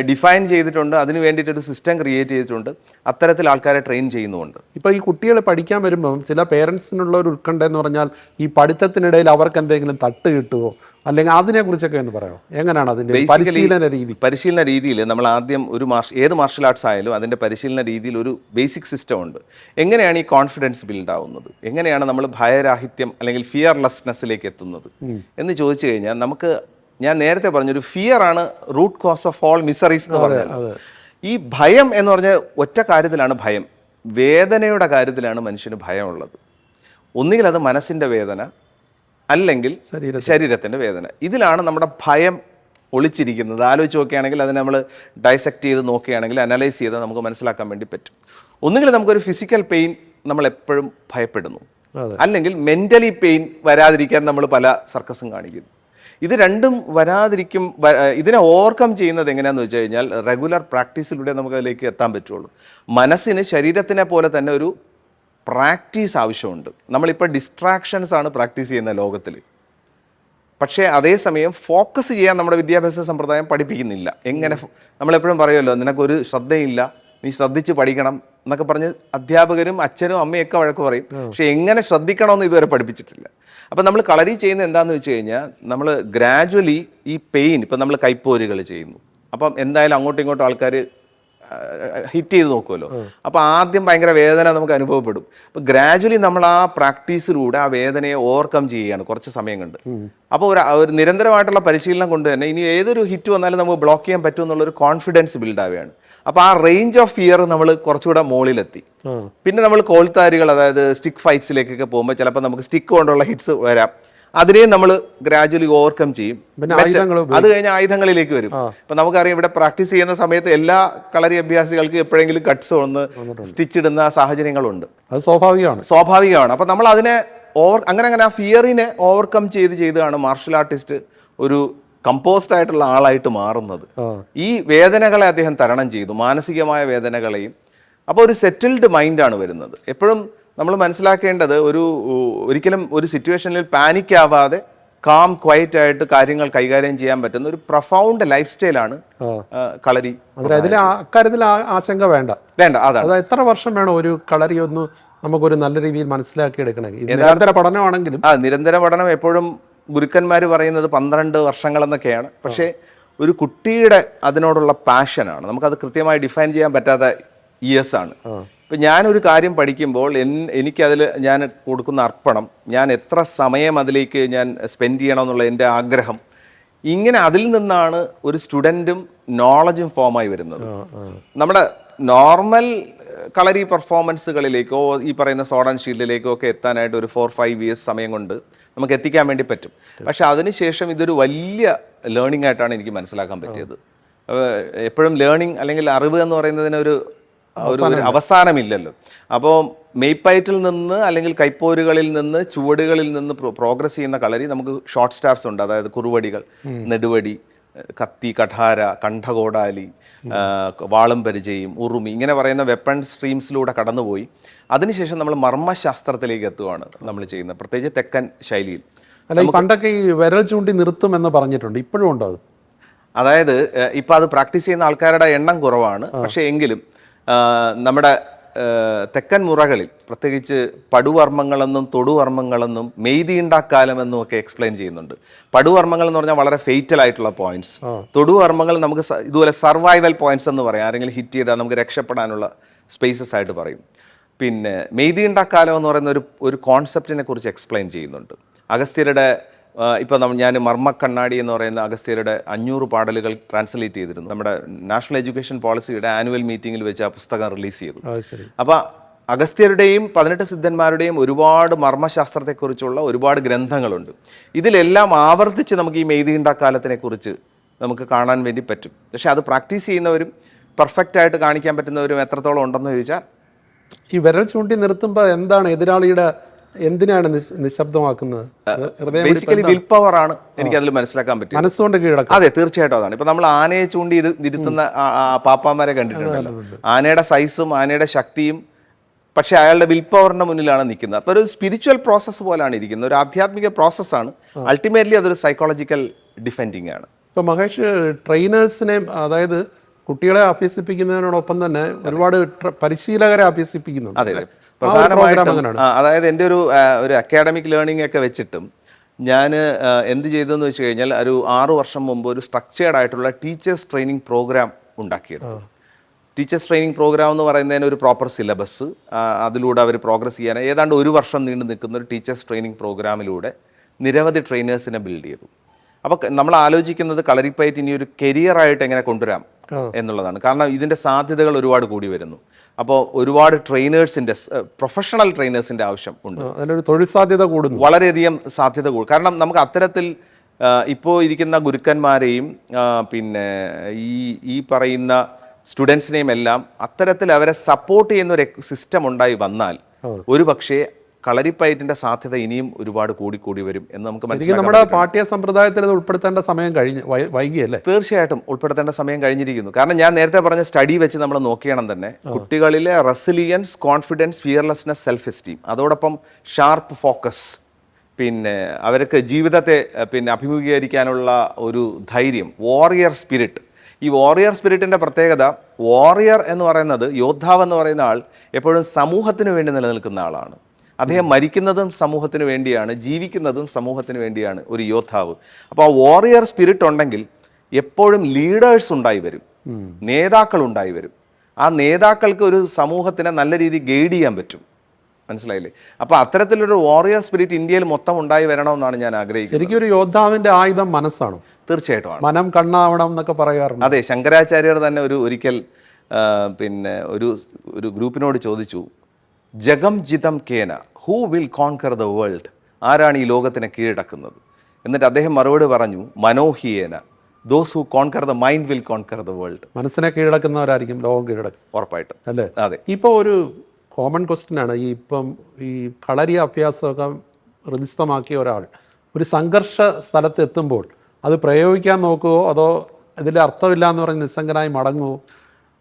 ഡിഫൈൻ ചെയ്തിട്ടുണ്ട്, അതിന് വേണ്ടിയിട്ടൊരു സിസ്റ്റം ക്രിയേറ്റ് ചെയ്തിട്ടുണ്ട്, അത്തരത്തിൽ ആൾക്കാരെ ട്രെയിൻ ചെയ്യുന്നുമുണ്ട്. ഇപ്പോൾ ഈ കുട്ടികൾ പഠിക്കാൻ വരുമ്പം ചില പേരൻസിനുള്ള ഒരു ഉത്കണ്ഠ എന്ന് പറഞ്ഞാൽ ഈ പഠിത്തത്തിനിടയിൽ അവർക്ക് എന്തെങ്കിലും തട്ട് കിട്ടുമോ, അല്ലെങ്കിൽ അതിനെക്കുറിച്ചൊക്കെ ഒന്ന് പറയാമോ? എങ്ങനെയാണ് അതിൻ്റെ പരിശീലന രീതിയിൽ നമ്മൾ ആദ്യം ഏത് മാർഷൽ ആർട്സ് ആയാലും അതിൻ്റെ പരിശീലന രീതിയിൽ ഒരു ബേസിക് സിസ്റ്റം ഉണ്ട്. എങ്ങനെയാണ് ഈ കോൺഫിഡൻസ് ബിൽഡ് ആവുന്നത്, എങ്ങനെയാണ് നമ്മൾ ഭയരാഹിത്യം അല്ലെങ്കിൽ ഫിയർലെസ്നെസ്സിലേക്ക് എത്തുന്നത് എന്ന് ചോദിച്ചു കഴിഞ്ഞാൽ ഞാൻ നേരത്തെ പറഞ്ഞൊരു ഫിയർ ആണ് root cause of all miseries എന്ന് പറഞ്ഞത്. ഈ ഭയം എന്ന് പറഞ്ഞ ഒറ്റ കാര്യത്തിലാണ് ഭയം, വേദനയുടെ കാര്യത്തിലാണ് മനുഷ്യന് ഭയമുള്ളത്. ഒന്നുകിൽ അത് മനസ്സിൻ്റെ വേദന അല്ലെങ്കിൽ ശരീരത്തിൻ്റെ വേദന. ഇതിലാണ് നമ്മുടെ ഭയം ഒളിച്ചിരിക്കുന്നത്. ആലോചിച്ച് നോക്കുകയാണെങ്കിൽ അതിനെ നമ്മൾ ഡൈസെക്റ്റ് ചെയ്ത് നോക്കുകയാണെങ്കിൽ, അനലൈസ് ചെയ്ത് നമുക്ക് മനസ്സിലാക്കാൻ വേണ്ടി പറ്റും. ഒന്നുകിൽ നമുക്കൊരു ഫിസിക്കൽ പെയിൻ നമ്മൾ എപ്പോഴും ഭയപ്പെടുന്നു, അല്ലെങ്കിൽ മെൻ്റലി പെയിൻ വരാതിരിക്കാൻ നമ്മൾ പല സർക്കസും കാണിക്കുന്നു. ഇത് രണ്ടും ഇതിനെ ഓവർകം ചെയ്യുന്നത് എങ്ങനെയാണെന്ന് വെച്ച് കഴിഞ്ഞാൽ റെഗുലർ പ്രാക്ടീസിലൂടെ നമുക്ക് അതിലേക്ക് എത്താൻ പറ്റുള്ളൂ. മനസ്സിന് ശരീരത്തിനെ പോലെ തന്നെ ഒരു പ്രാക്ടീസ് ആവശ്യമുണ്ട്. നമ്മളിപ്പോൾ ഡിസ്ട്രാക്ഷൻസ് ആണ് പ്രാക്ടീസ് ചെയ്യുന്ന ലോകത്തിൽ. പക്ഷേ അതേസമയം ഫോക്കസ് ചെയ്യാൻ നമ്മുടെ വിദ്യാഭ്യാസ സമ്പ്രദായം പഠിപ്പിക്കുന്നില്ല. നമ്മളെപ്പോഴും പറയുമല്ലോ, നിനക്കൊരു ശ്രദ്ധയില്ല, നീ ശ്രദ്ധിച്ച് പഠിക്കണം എന്നൊക്കെ പറഞ്ഞ് അധ്യാപകരും അച്ഛനും അമ്മയൊക്കെ വഴക്ക് പറയും. പക്ഷെ എങ്ങനെ ശ്രദ്ധിക്കണമെന്ന് ഇതുവരെ പഠിപ്പിച്ചിട്ടില്ല. അപ്പം നമ്മൾ കളരി ചെയ്യുന്നത് എന്താണെന്ന് വെച്ച് കഴിഞ്ഞാൽ, നമ്മൾ ഗ്രാജുവലി ഈ പെയിൻ, ഇപ്പം നമ്മൾ കൈപ്പോരുകൾ ചെയ്യുന്നു, അപ്പം എന്തായാലും അങ്ങോട്ടും ഇങ്ങോട്ടും ആൾക്കാർ ഹിറ്റ് ചെയ്ത് നോക്കുമല്ലോ. അപ്പോൾ ആദ്യം ഭയങ്കര വേദന നമുക്ക് അനുഭവപ്പെടും. അപ്പോൾ ഗ്രാജുവലി നമ്മൾ ആ പ്രാക്ടീസിലൂടെ ആ വേദനയെ ഓവർകം ചെയ്യുകയാണ് കുറച്ച് സമയം കൊണ്ട്. അപ്പോൾ ഒരു നിരന്തരമായിട്ടുള്ള പരിശീലനം കൊണ്ട് തന്നെ ഇനി ഏതൊരു ഹിറ്റ് വന്നാലും നമുക്ക് ബ്ലോക്ക് ചെയ്യാൻ പറ്റും എന്നുള്ളൊരു കോൺഫിഡൻസ് ബിൽഡ് ആവുകയാണ്. അപ്പോൾ ആ റേഞ്ച് ഓഫ് ഫിയർ നമ്മൾ കുറച്ചുകൂടെ മുകളിലെത്തി. പിന്നെ നമ്മൾ കോൾത്താരികൾ, അതായത് സ്റ്റിക്ക് ഫൈറ്റ്സിലേക്കൊക്കെ പോകുമ്പോൾ ചിലപ്പോൾ നമുക്ക് സ്റ്റിക്ക് കൊണ്ടുള്ള ഹിറ്റ്സ് വരാം. അതിനെയും നമ്മൾ ഗ്രാജുവലി ഓവർകം ചെയ്യും. അത് കഴിഞ്ഞ് ആയുധങ്ങളിലേക്ക് വരും. ഇപ്പം നമുക്കറിയാം, ഇവിടെ പ്രാക്ടീസ് ചെയ്യുന്ന സമയത്ത് എല്ലാ കളരി അഭ്യാസികൾക്ക് എപ്പോഴെങ്കിലും കട്ട്സ് ഒന്ന് സ്റ്റിച്ച് ഇടുന്ന സാഹചര്യങ്ങളുണ്ട്. അത് സ്വാഭാവികമാണ്. അപ്പം നമ്മൾ അതിനെ അങ്ങനെ ആ ഫിയറിനെ ഓവർകം ചെയ്താണ് മാർഷൽ ആർട്ടിസ്റ്റ് ഒരു കമ്പോസ്ഡ് ആയിട്ടുള്ള ആളായിട്ട് മാറുന്നത്. ഈ വേദനകളെ അദ്ദേഹം തരണം ചെയ്തു, മാനസികമായ വേദനകളെയും. അപ്പോൾ ഒരു സെറ്റിൽഡ് മൈൻഡാണ് വരുന്നത്. എപ്പോഴും നമ്മൾ മനസ്സിലാക്കേണ്ടത്, ഒരിക്കലും ഒരു സിറ്റുവേഷനിൽ പാനിക് ആവാതെ കാം ക്വയറ്റ് ആയിട്ട് കാര്യങ്ങൾ കൈകാര്യം ചെയ്യാൻ പറ്റുന്ന ഒരു പ്രൊഫൗണ്ട് ലൈഫ് സ്റ്റൈലാണ് കളരി. അക്കാര്യത്തിൽ ആശങ്ക വേണ്ട. അതാണ് എത്ര വർഷം വേണം ഒരു കളരി ഒന്ന് നമുക്കൊരു നല്ല രീതിയിൽ മനസ്സിലാക്കി എടുക്കണമെങ്കിൽ? നിരന്തര പഠനമാണെങ്കിലും നിരന്തര പഠനം എപ്പോഴും ഗുരുക്കന്മാർ പറയുന്നത് 12 വർഷങ്ങളെന്നൊക്കെയാണ്. പക്ഷേ ഒരു കുട്ടിയുടെ അതിനോടുള്ള പാഷനാണ്. നമുക്കത് കൃത്യമായി ഡിഫൈൻ ചെയ്യാൻ പറ്റാത്ത ഇയേഴ്സാണ്. ഇപ്പം ഞാനൊരു കാര്യം പഠിക്കുമ്പോൾ ഞാൻ കൊടുക്കുന്ന അർപ്പണം, ഞാൻ എത്ര സമയം അതിലേക്ക് ഞാൻ സ്പെൻഡ് ചെയ്യണം എന്നുള്ള എൻ്റെ ആഗ്രഹം, ഇങ്ങനെ അതിൽ നിന്നാണ് ഒരു സ്റ്റുഡൻറ്റും നോളജും ഫോമായി വരുന്നത്. നമ്മുടെ നോർമൽ കളരി പെർഫോമൻസുകളിലേക്കോ ഈ പറയുന്ന സോഡ് ആൻഡ് ഷീൽഡിലേക്കോ ഒക്കെ എത്താനായിട്ട് ഒരു 4-5 ഇയേഴ്സ് സമയം കൊണ്ട് നമുക്ക് എത്തിക്കാൻ വേണ്ടി പറ്റും. പക്ഷെ അതിനുശേഷം ഇതൊരു വലിയ ലേണിംഗ് ആയിട്ടാണ് എനിക്ക് മനസ്സിലാക്കാൻ പറ്റിയത്. എപ്പോഴും ലേണിംഗ് അല്ലെങ്കിൽ അറിവ് എന്ന് പറയുന്നതിന് ഒരു അവസാനമില്ലല്ലോ. അപ്പോൾ മെയ്പ്പയറ്റിൽ നിന്ന് അല്ലെങ്കിൽ കൈപ്പോരുകളിൽ നിന്ന് ചുവടുകളിൽ നിന്ന് പ്രോഗ്രസ് ചെയ്യുന്ന കളരി നമുക്ക് ഷോർട്ട് സ്റ്റാഫ്സ് ഉണ്ട്. അതായത് കുറുവടികൾ, നെടുവടി, കത്തി, കഠാര, കണ്ഠകോടാലി, വാളും പരിചയം, ഉറുമി, ഇങ്ങനെ പറയുന്ന വെപ്പൺ സ്ട്രീംസിലൂടെ കടന്നുപോയി അതിനുശേഷം നമ്മൾ മർമ്മശാസ്ത്രത്തിലേക്ക് എത്തുകയാണ് നമ്മൾ ചെയ്യുന്നത്, പ്രത്യേകിച്ച് തെക്കൻ ശൈലിയിൽ. അല്ല, പണ്ടൊക്കെ ഈ വിരൽ ചൂണ്ടി നിർത്തും എന്ന് പറഞ്ഞിട്ടുണ്ട്, ഇപ്പോഴും ഉണ്ടോ അത്? അതായത് ഇപ്പം അത് പ്രാക്ടീസ് ചെയ്യുന്ന ആൾക്കാരുടെ എണ്ണം കുറവാണ്. പക്ഷേ എങ്കിലും നമ്മുടെ തെക്കൻ മുറകളിൽ പ്രത്യേകിച്ച് പടുവർമ്മങ്ങളെന്നും തൊടുവർമ്മങ്ങളെന്നും മെയ്തീണ്ടാക്കാലമെന്നും ഒക്കെ എക്സ്പ്ലെയിൻ ചെയ്യുന്നുണ്ട്. പടുവർമ്മങ്ങൾ എന്ന് പറഞ്ഞാൽ വളരെ ഫെയ്റ്റൽ ആയിട്ടുള്ള പോയിന്റ്സ്, തൊടുവർമ്മങ്ങൾ നമുക്ക് ഇതുപോലെ സർവൈവൽ പോയിന്റ്സ് എന്ന് പറയാം. ആരെങ്കിലും ഹിറ്റ് ചെയ്താൽ നമുക്ക് രക്ഷപ്പെടാനുള്ള സ്പേസസ് ആയിട്ട് പറയും. പിന്നെ മെയ്തീണ്ടാക്കാലം എന്ന് പറയുന്ന ഒരു കോൺസെപ്റ്റിനെ കുറിച്ച് എക്സ്പ്ലെയിൻ ചെയ്യുന്നുണ്ട്. അഗസ്ത്യരുടെ ഇപ്പോൾ ഞാൻ മർമ്മക്കണ്ണാടി എന്ന് പറയുന്ന അഗസ്ത്യരുടെ 500 പാടലുകൾ ട്രാൻസ്ലേറ്റ് ചെയ്തിരുന്നു. നമ്മുടെ നാഷണൽ എഡ്യൂക്കേഷൻ പോളിസിയുടെ ആനുവൽ മീറ്റിങ്ങിൽ വെച്ച് ആ പുസ്തകം റിലീസ് ചെയ്തു. അപ്പോൾ അഗസ്ത്യരുടെയും 18 സിദ്ധന്മാരുടെയും ഒരുപാട് മർമ്മശാസ്ത്രത്തെക്കുറിച്ചുള്ള ഒരുപാട് ഗ്രന്ഥങ്ങളുണ്ട്. ഇതിലെല്ലാം ആവർത്തിച്ച് നമുക്ക് ഈ മെയ്തീണ്ടാക്കാലത്തിനെ കുറിച്ച് നമുക്ക് കാണാൻ വേണ്ടി പറ്റും. പക്ഷെ അത് പ്രാക്ടീസ് ചെയ്യുന്നവരും പെർഫെക്റ്റായിട്ട് കാണിക്കാൻ പറ്റുന്നവരും എത്രത്തോളം ഉണ്ടെന്ന് ചോദിച്ചാൽ, ഈ വിരൽ ചൂണ്ടി നിർത്തുമ്പോൾ എന്താണ് എതിരാളിയുടെ എന്തിനാണ് നിശബ്ദമാക്കുന്നത്? ബേസിക്കലി വിൽ പവർ ആണ് എനിക്കതിൽ മനസ്സിലാക്കാൻ പറ്റും. മനസ്സുകൊണ്ട് കീഴടക്കും. അതെ, തീർച്ചയായിട്ടും അതാണ്. ഇപ്പൊ നമ്മൾ ആനയെ ചൂണ്ടി ഇരുത്തുന്ന പാപ്പാമാരെ കണ്ടിട്ടുണ്ടല്ലോ. ആനയുടെ സൈസും ആനയുടെ ശക്തിയും, പക്ഷെ അയാളുടെ വിൽ പവറിന്റെ മുന്നിലാണ് നിൽക്കുന്നത്. അപ്പോൾ ഒരു സ്പിരിച്വൽ പ്രോസസ്സ് പോലാണ് ഇരിക്കുന്നത്, ഒരു ആധ്യാത്മിക പ്രോസസ്സാണ്. അൾട്ടിമേറ്റ്ലി അതൊരു സൈക്കോളജിക്കൽ ഡിഫെൻഡിങ് ആണ്. ഇപ്പൊ മഹേഷ്, ട്രെയിനേഴ്സിനെ, അതായത് കുട്ടികളെ അഭ്യസിപ്പിക്കുന്നതിനോടൊപ്പം തന്നെ ഒരുപാട് പരിശീലകരെ അഭ്യസിപ്പിക്കുന്നുണ്ട്. അതെ, പ്രധാനമായിട്ടും അതായത് എൻ്റെ ഒരു അക്കാഡമിക് ലേണിംഗ് ഒക്കെ വെച്ചിട്ടും ഞാൻ എന്ത് ചെയ്തതെന്ന് വെച്ച് കഴിഞ്ഞാൽ, ഒരു 6 വർഷം മുമ്പ് ഒരു സ്ട്രക്ചേർഡ് ആയിട്ടുള്ള ടീച്ചേഴ്സ് ട്രെയിനിങ് പ്രോഗ്രാം ഉണ്ടാക്കിയെടുത്തു. ടീച്ചേഴ്സ് ട്രെയിനിങ് പ്രോഗ്രാം എന്ന് പറയുന്നതിന് ഒരു പ്രോപ്പർ സിലബസ്, അതിലൂടെ അവർ പ്രോഗ്രസ് ചെയ്യാൻ ഏതാണ്ട് 1 വർഷം നീണ്ടു നിൽക്കുന്ന ഒരു ടീച്ചേഴ്സ് ട്രെയിനിങ് പ്രോഗ്രാമിലൂടെ നിരവധി ട്രെയിനേഴ്സിനെ ബിൽഡ് ചെയ്തു. അപ്പോൾ നമ്മൾ ആലോചിക്കുന്നത് കളരിപ്പയറ്റ് ഇനി ഒരു കരിയറായിട്ട് എങ്ങനെ കൊണ്ടുവരാം എന്നുള്ളതാണ്. കാരണം ഇതിൻ്റെ സാധ്യതകൾ ഒരുപാട് കൂടി വരുന്നു. അപ്പോൾ ഒരുപാട് ട്രെയിനേഴ്സിൻ്റെ, പ്രൊഫഷണൽ ട്രെയിനേഴ്സിൻ്റെ ആവശ്യം ഉണ്ട്. അതിലൊരു തൊഴിൽ സാധ്യത കൂടുന്നു, വളരെയധികം സാധ്യത കൂടും. കാരണം നമുക്ക് അത്തരത്തിൽ ഇപ്പോൾ ഇരിക്കുന്ന ഗുരുക്കന്മാരെയും പിന്നെ ഈ പറയുന്ന സ്റ്റുഡൻസിനെയും എല്ലാം അത്തരത്തിൽ അവരെ സപ്പോർട്ട് ചെയ്യുന്ന ഒരു സിസ്റ്റം ഉണ്ടായി വന്നാൽ ഒരു പക്ഷേ കളരിപ്പയറ്റിന്റെ സാധ്യത ഇനിയും ഒരുപാട് കൂടി വരും എന്ന് നമുക്ക് മനസ്സിലാക്കാം. നമ്മുടെ പാഠ്യ സമ്പ്രദായത്തിൽ അത് ഉൾപ്പെടുത്തേണ്ട സമയം വൈകിയല്ലേ? തീർച്ചയായിട്ടും ഉൾപ്പെടുത്തേണ്ട സമയം കഴിഞ്ഞിരിക്കുന്നു. കാരണം ഞാൻ നേരത്തെ പറഞ്ഞ സ്റ്റഡി വെച്ച് നമ്മൾ നോക്കിയണം തന്നെ കുട്ടികളിലെ resilience, confidence, fearlessness, self esteem, അതോടൊപ്പം ഷാർപ്പ് ഫോക്കസ്, പിന്നെ അവർക്ക് ജീവിതത്തെ അഭിമുഖീകരിക്കാനുള്ള ഒരു ധൈര്യം, വാറിയർ സ്പിരിറ്റ്. ഈ വാറിയർ സ്പിരിറ്റിൻ്റെ പ്രത്യേകത, വാറിയർ എന്ന് പറയുന്നത്, യോദ്ധാവ് എന്ന് പറയുന്ന ആൾ എപ്പോഴും സമൂഹത്തിന് വേണ്ടി നിലനിൽക്കുന്ന ആളാണ്. അദ്ദേഹം മരിക്കുന്നതും സമൂഹത്തിന് വേണ്ടിയാണ്, ജീവിക്കുന്നതും സമൂഹത്തിന് വേണ്ടിയാണ് ഒരു യോദ്ധാവ്. അപ്പോൾ ആ വാറിയർ സ്പിരിറ്റ് ഉണ്ടെങ്കിൽ എപ്പോഴും ലീഡേഴ്സ് ഉണ്ടായി വരും, നേതാക്കൾ ഉണ്ടായി വരും. ആ നേതാക്കൾക്ക് ഒരു സമൂഹത്തിനെ നല്ല രീതിയിൽ ഗൈഡ് ചെയ്യാൻ പറ്റും. മനസ്സിലായില്ലേ? അപ്പോൾ അത്തരത്തിലൊരു വാറിയർ സ്പിരിറ്റ് ഇന്ത്യയിൽ മൊത്തം ഉണ്ടായി വരണമെന്നാണ് ഞാൻ ആഗ്രഹിക്കുന്നത്. ശരിക്കും ഒരു യോദ്ധാവിന്റെ ആയുധം മനസ്സാണ്. തീർച്ചയായിട്ടും മനം കണ്ണാവണം എന്നൊക്കെ പറയാറുണ്ട്. അതെ, ശങ്കരാചാര്യർ തന്നെ ഒരിക്കൽ ഒരു ഗ്രൂപ്പിനോട് ചോദിച്ചു, ജഗം ജിതം കേന, who will conquer the world? ആരാണ് ഈ ലോകത്തിനെ കീഴടക്കുന്നത്? എന്നിട്ട് അദ്ദേഹം മറുപടി പറഞ്ഞു, മനോഹിയേന, those who conquer the mind will conquer the world. മനസ്സിനെ കീഴടക്കുന്നവരായിരിക്കും ലോകം കീഴടക്കും. ഉറപ്പായിട്ടും അല്ലേ? അതെ. ഇപ്പോൾ ഒരു കോമൺ ക്വസ്റ്റ്യൻ ആണ്, ഈ കളരി അഭ്യാസമൊക്കെ ഹൃദിസ്ഥമാക്കിയ ഒരാൾ ഒരു സംഘർഷ സ്ഥലത്ത് എത്തുമ്പോൾ അത് പ്രയോഗിക്കാൻ നോക്കുമോ, അതോ ഇതിൽ അർത്ഥമില്ല എന്ന് പറഞ്ഞ് നിസ്സംഗനായി മടങ്ങുമോ?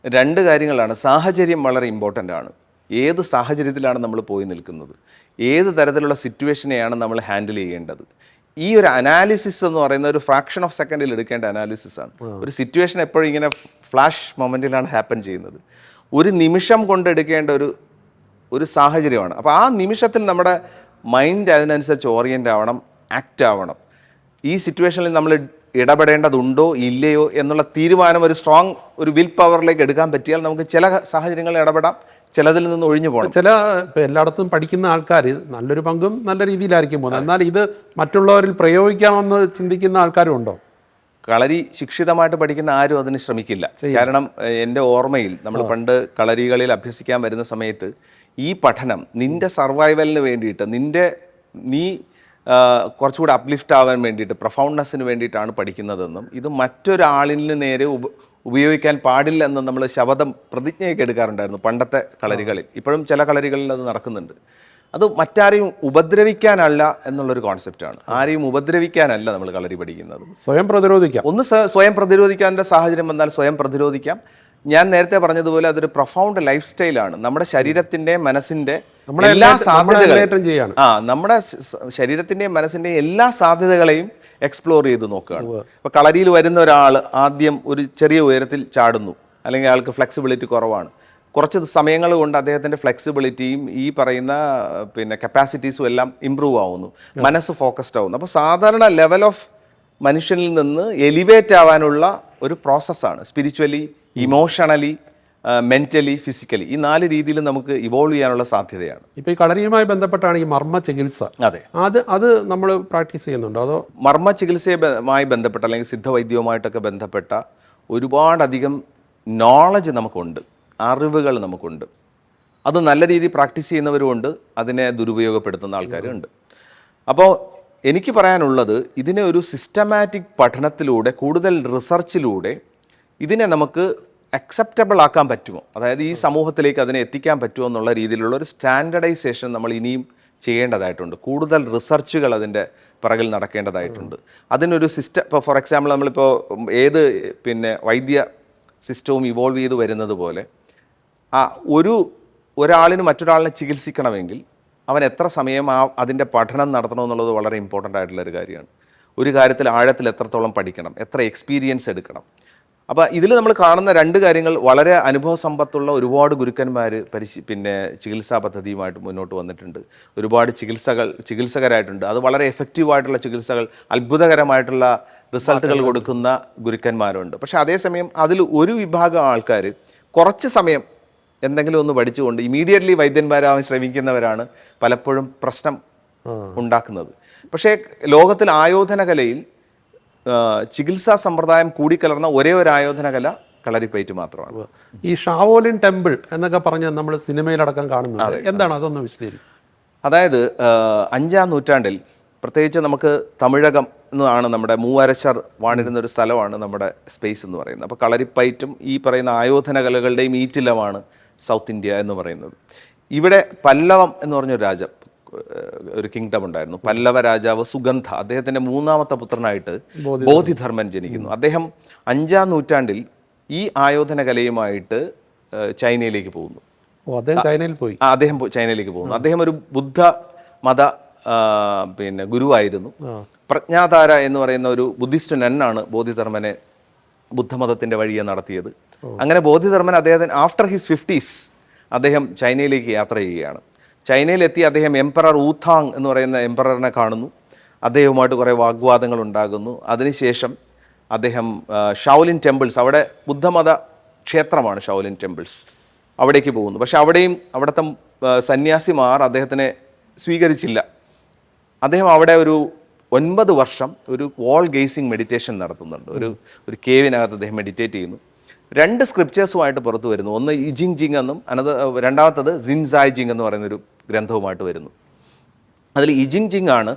2 കാര്യങ്ങളാണ്. സാഹചര്യം വളരെ ഇമ്പോർട്ടൻ്റ് ആണ്. ഏത് സാഹചര്യത്തിലാണ് നമ്മൾ പോയി നിൽക്കുന്നത്, ഏത് തരത്തിലുള്ള സിറ്റുവേഷനെയാണ് നമ്മൾ ഹാൻഡിൽ ചെയ്യേണ്ടത്. ഈ ഒരു അനാലിസിസ് എന്ന് പറയുന്ന ഒരു ഫ്രാക്ഷൻ ഓഫ് സെക്കൻഡിൽ എടുക്കേണ്ട അനാലിസിസ് ആണ്. ഒരു സിറ്റുവേഷൻ എപ്പോഴും ഇങ്ങനെ ഫ്ലാഷ് മൊമെൻറ്റിലാണ് ഹാപ്പൻ ചെയ്യുന്നത്. ഒരു നിമിഷം കൊണ്ടെടുക്കേണ്ട ഒരു സാഹചര്യമാണ്. അപ്പോൾ ആ നിമിഷത്തിൽ നമ്മുടെ മൈൻഡ് അതിനനുസരിച്ച് ഓറിയൻ്റ് ആവണം, ആക്റ്റ് ആവണം. ഈ സിറ്റുവേഷനിൽ നമ്മൾ ഇടപെടേണ്ടതുണ്ടോ ഇല്ലയോ എന്നുള്ള തീരുമാനം ഒരു സ്ട്രോങ് ഒരു വിൽ പവറിലേക്ക് എടുക്കാൻ പറ്റിയാൽ നമുക്ക് ചില സാഹചര്യങ്ങളിൽ ഇടപെടാം, ചിലതിൽ നിന്ന് ഒഴിഞ്ഞു പോകണം. എല്ലായിടത്തും പഠിക്കുന്ന ആൾക്കാർ നല്ലൊരു പങ്കും നല്ല രീതിയിലായിരിക്കും പോകുന്നത്. എന്നാൽ ഇത് മറ്റുള്ളവരിൽ പ്രയോഗിക്കാമെന്ന് ചിന്തിക്കുന്ന ആൾക്കാരും ഉണ്ടോ? കളരി ശിക്ഷിതമായിട്ട് പഠിക്കുന്ന ആരും അതിന് ശ്രമിക്കില്ല. കാരണം എൻ്റെ ഓർമ്മയിൽ നമ്മൾ പണ്ട് കളരികളിൽ അഭ്യസിക്കാൻ വരുന്ന സമയത്ത് ഈ പഠനം നിൻ്റെ സർവൈവലിന് വേണ്ടിയിട്ട്, നീ കുറച്ചുകൂടി അപ്ലിഫ്റ്റ് ആവാൻ വേണ്ടിയിട്ട്, പ്രൊഫൗണ്ട്നെസ്സിന് വേണ്ടിയിട്ടാണ് പഠിക്കുന്നതെന്നും ഇത് മറ്റൊരാളിന് നേരെ ഉപയോഗിക്കാൻ പാടില്ല എന്നും നമ്മൾ ശപഥം പ്രതിജ്ഞയൊക്കെ എടുക്കാറുണ്ടായിരുന്നു പണ്ടത്തെ കളരികളിൽ. ഇപ്പോഴും ചില കളരികളിൽ അത് നടക്കുന്നുണ്ട്. അത് മറ്റാരെയും ഉപദ്രവിക്കാനല്ല എന്നുള്ളൊരു കോൺസെപ്റ്റാണ്. ആരെയും ഉപദ്രവിക്കാനല്ല നമ്മൾ കളരി പഠിക്കുന്നത്, സ്വയം പ്രതിരോധിക്കാം. സ്വയം പ്രതിരോധിക്കാൻ്റെ സാഹചര്യം വന്നാൽ സ്വയം പ്രതിരോധിക്കാം. ഞാൻ നേരത്തെ പറഞ്ഞതുപോലെ അതൊരു പ്രൊഫൗണ്ട് ലൈഫ് സ്റ്റൈലാണ്. നമ്മുടെ ശരീരത്തിൻ്റെ മനസ്സിൻ്റെ എല്ലാ സാധ്യതകളും നമ്മുടെ ശരീരത്തിൻ്റെയും മനസ്സിൻ്റെയും എല്ലാ സാധ്യതകളെയും എക്സ്പ്ലോർ ചെയ്ത് നോക്കുകയാണ്. ഇപ്പോൾ കളരിയിൽ വരുന്ന ഒരാൾ ആദ്യം ഒരു ചെറിയ ഉയരത്തിൽ ചാടുന്നു, അല്ലെങ്കിൽ അയാൾക്ക് ഫ്ലെക്സിബിലിറ്റി കുറവാണ്. കുറച്ച് സമയങ്ങൾ കൊണ്ട് അദ്ദേഹത്തിൻ്റെ ഫ്ലെക്സിബിലിറ്റിയും ഈ പറയുന്ന കപ്പാസിറ്റീസും എല്ലാം ഇമ്പ്രൂവ് ആവുന്നു, മനസ്സ് ഫോക്കസ്ഡ് ആവുന്നു. അപ്പോൾ സാധാരണ ലെവൽ ഓഫ് മനുഷ്യനിൽ നിന്ന് എലിവേറ്റ് ആവാനുള്ള ഒരു പ്രോസസ്സാണ്. സ്പിരിച്വലി, ഇമോഷണലി, മെൻ്റലി, ഫിസിക്കലി, ഈ 4 രീതിയിൽ നമുക്ക് ഇവോൾവ് ചെയ്യാനുള്ള സാധ്യതയാണ്. ഇപ്പോൾ ഈ കളരിയുമായി ബന്ധപ്പെട്ടാണ് ഈ മർമ്മ ചികിത്സ. അതെ, അത് നമ്മൾ പ്രാക്ടീസ് ചെയ്യുന്നുണ്ടോ? അതോ മർമ്മ ചികിത്സയുമായി ബന്ധപ്പെട്ട അല്ലെങ്കിൽ സിദ്ധവൈദ്യവുമായിട്ടൊക്കെ ബന്ധപ്പെട്ട ഒരുപാടധികം നോളജ് നമുക്കുണ്ട്, അറിവുകൾ നമുക്കുണ്ട്. അത് നല്ല രീതിയിൽ പ്രാക്ടീസ് ചെയ്യുന്നവരുമുണ്ട്, അതിനെ ദുരുപയോഗപ്പെടുത്തുന്ന ആൾക്കാരുണ്ട്. അപ്പോൾ എനിക്ക് പറയാനുള്ളത് ഇതിനെ ഒരു സിസ്റ്റമാറ്റിക് പഠനത്തിലൂടെ കൂടുതൽ റിസർച്ചിലൂടെ ഇതിനെ നമുക്ക് അക്സെപ്റ്റബിൾ ആക്കാൻ പറ്റുമോ, അതായത് ഈ സമൂഹത്തിലേക്ക് അതിനെ എത്തിക്കാൻ പറ്റുമോ എന്നുള്ള രീതിയിലുള്ള ഒരു സ്റ്റാൻഡർഡൈസേഷൻ നമ്മൾ ഇനിയും ചെയ്യേണ്ടതായിട്ടുണ്ട്. കൂടുതൽ റിസർച്ചുകൾ അതിൻ്റെ പിറകിൽ നടക്കേണ്ടതായിട്ടുണ്ട്. അതിനൊരു സിസ്റ്റം, ഇപ്പോൾ ഫോർ എക്സാമ്പിൾ നമ്മളിപ്പോൾ ഏത് വൈദ്യ സിസ്റ്റവും ഇവോൾവ് ചെയ്ത് വരുന്നത് പോലെ ഒരാളിന് മറ്റൊരാളിനെ ചികിത്സിക്കണമെങ്കിൽ അവൻ എത്ര സമയം അതിൻ്റെ പഠനം നടത്തണമെന്നുള്ളത് വളരെ ഇമ്പോർട്ടൻ്റ് ആയിട്ടുള്ളൊരു കാര്യമാണ്. ഒരു കാര്യത്തിൽ ആഴത്തിൽ എത്രത്തോളം പഠിക്കണം, എത്ര എക്സ്പീരിയൻസ് എടുക്കണം. അപ്പോൾ ഇതിൽ നമ്മൾ കാണുന്ന രണ്ട് കാര്യങ്ങൾ, വളരെ അനുഭവ സമ്പത്തുള്ള ഒരുപാട് ഗുരുക്കന്മാർ ചികിത്സാ പദ്ധതിയുമായിട്ട് മുന്നോട്ട് വന്നിട്ടുണ്ട്. ഒരുപാട് ചികിത്സകരായിട്ടുണ്ട്. അത് വളരെ എഫക്റ്റീവായിട്ടുള്ള ചികിത്സകൾ, അത്ഭുതകരമായിട്ടുള്ള റിസൾട്ടുകൾ കൊടുക്കുന്ന ഗുരുക്കന്മാരുണ്ട്. പക്ഷേ അതേസമയം അതിൽ ഒരു വിഭാഗം ആൾക്കാർ കുറച്ച് സമയം എന്തെങ്കിലും ഒന്ന് പഠിച്ചുകൊണ്ട് ഇമീഡിയറ്റ്ലി വൈദ്യന്മാരാവാൻ ശ്രമിക്കുന്നവരാണ് പലപ്പോഴും പ്രശ്നം ഉണ്ടാക്കുന്നത്. പക്ഷേ ലോകത്തിൽ ആയോധന കലയിൽ ചികിത്സാ സമ്പ്രദായം കൂടിക്കലർന്ന ഒരേ ഒരു ആയോധന കല കളരിപ്പയറ്റ് മാത്രമാണ്. ഈ ഷാവോലിൻ ടെമ്പിൾ എന്നൊക്കെ പറഞ്ഞ് നമ്മൾ സിനിമയിലടക്കം കാണുന്നത് എന്താണ്, അതൊന്ന് വിശദീകരിക്കും. അതായത് 5-ാം നൂറ്റാണ്ടിൽ പ്രത്യേകിച്ച് നമുക്ക് തമിഴകം എന്നാണ് നമ്മുടെ മൂവരശർ വാണിരുന്ന ഒരു സ്ഥലമാണ് നമ്മുടെ സ്പേസ് എന്ന് പറയുന്നത്. അപ്പോൾ കളരിപ്പയറ്റും ഈ പറയുന്ന ആയോധന കലകളുടെയും ഈറ്റില്ലമാണ് സൗത്ത് ഇന്ത്യ എന്ന് പറയുന്നത്. ഇവിടെ പല്ലവം എന്ന് പറഞ്ഞൊരു ഒരു കിങ്ഡം ഉണ്ടായിരുന്നു. പല്ലവ രാജാവ് സുഗന്ധ, അദ്ദേഹത്തിൻ്റെ 3ാമത്തെ പുത്രനായിട്ട് ബോധിധർമ്മൻ ജനിക്കുന്നു. അദ്ദേഹം 5-ാം നൂറ്റാണ്ടിൽ ഈ ആയോധന കലയുമായിട്ട് ചൈനയിലേക്ക് പോകുന്നു. അദ്ദേഹം ചൈനയിലേക്ക് പോകുന്നു. അദ്ദേഹം ഒരു ബുദ്ധ മത ഗുരുവായിരുന്നു. പ്രജ്ഞാതാര എന്ന് പറയുന്ന ഒരു ബുദ്ധിസ്റ്റ് നന്നാണ് ബോധിധർമ്മനെ ബുദ്ധമതത്തിൻ്റെ വഴിയെ നടത്തിയത്. അങ്ങനെ ബോധിധർമ്മൻ അദ്ദേഹത്തിന് ആഫ്റ്റർ ഹിസ് 50s അദ്ദേഹം ചൈനയിലേക്ക് യാത്ര ചെയ്യുകയാണ്. ചൈനയിലെത്തി അദ്ദേഹം എംപറർ ഊഥാങ് എന്ന് പറയുന്ന എംപററിനെ കാണുന്നു. അദ്ദേഹവുമായിട്ട് കുറേ വാഗ്വാദങ്ങൾ ഉണ്ടാകുന്നു. അതിനുശേഷം അദ്ദേഹം ഷാവോലിൻ ടെമ്പിൾസ്, അവിടെ ബുദ്ധമത ക്ഷേത്രമാണ് ഷാവോലിൻ ടെമ്പിൾസ്, അവിടേക്ക് പോകുന്നു. പക്ഷെ അവിടുത്തെ സന്യാസിമാർ അദ്ദേഹത്തിനെ സ്വീകരിച്ചില്ല. അദ്ദേഹം അവിടെ ഒരു 9 വർഷം ഒരു വാൾ ഗേസിങ് മെഡിറ്റേഷൻ നടത്തുന്നുണ്ട്. ഒരു കേവിനകത്ത് അദ്ദേഹം മെഡിറ്റേറ്റ് ചെയ്യുന്നു. 2 സ്ക്രിപ്റ്റേഴ്സുമായിട്ട് പുറത്തു വരുന്നു. ഒന്ന് ഇജിങ് ജിങ് എന്നും രണ്ടാമത്തത് സിൻസായ് ജിങ് എന്ന് പറയുന്നൊരു ഗ്രന്ഥവുമായിട്ട് വരുന്നു. അതിൽ ഇജിങ് ജിങ് ആണ്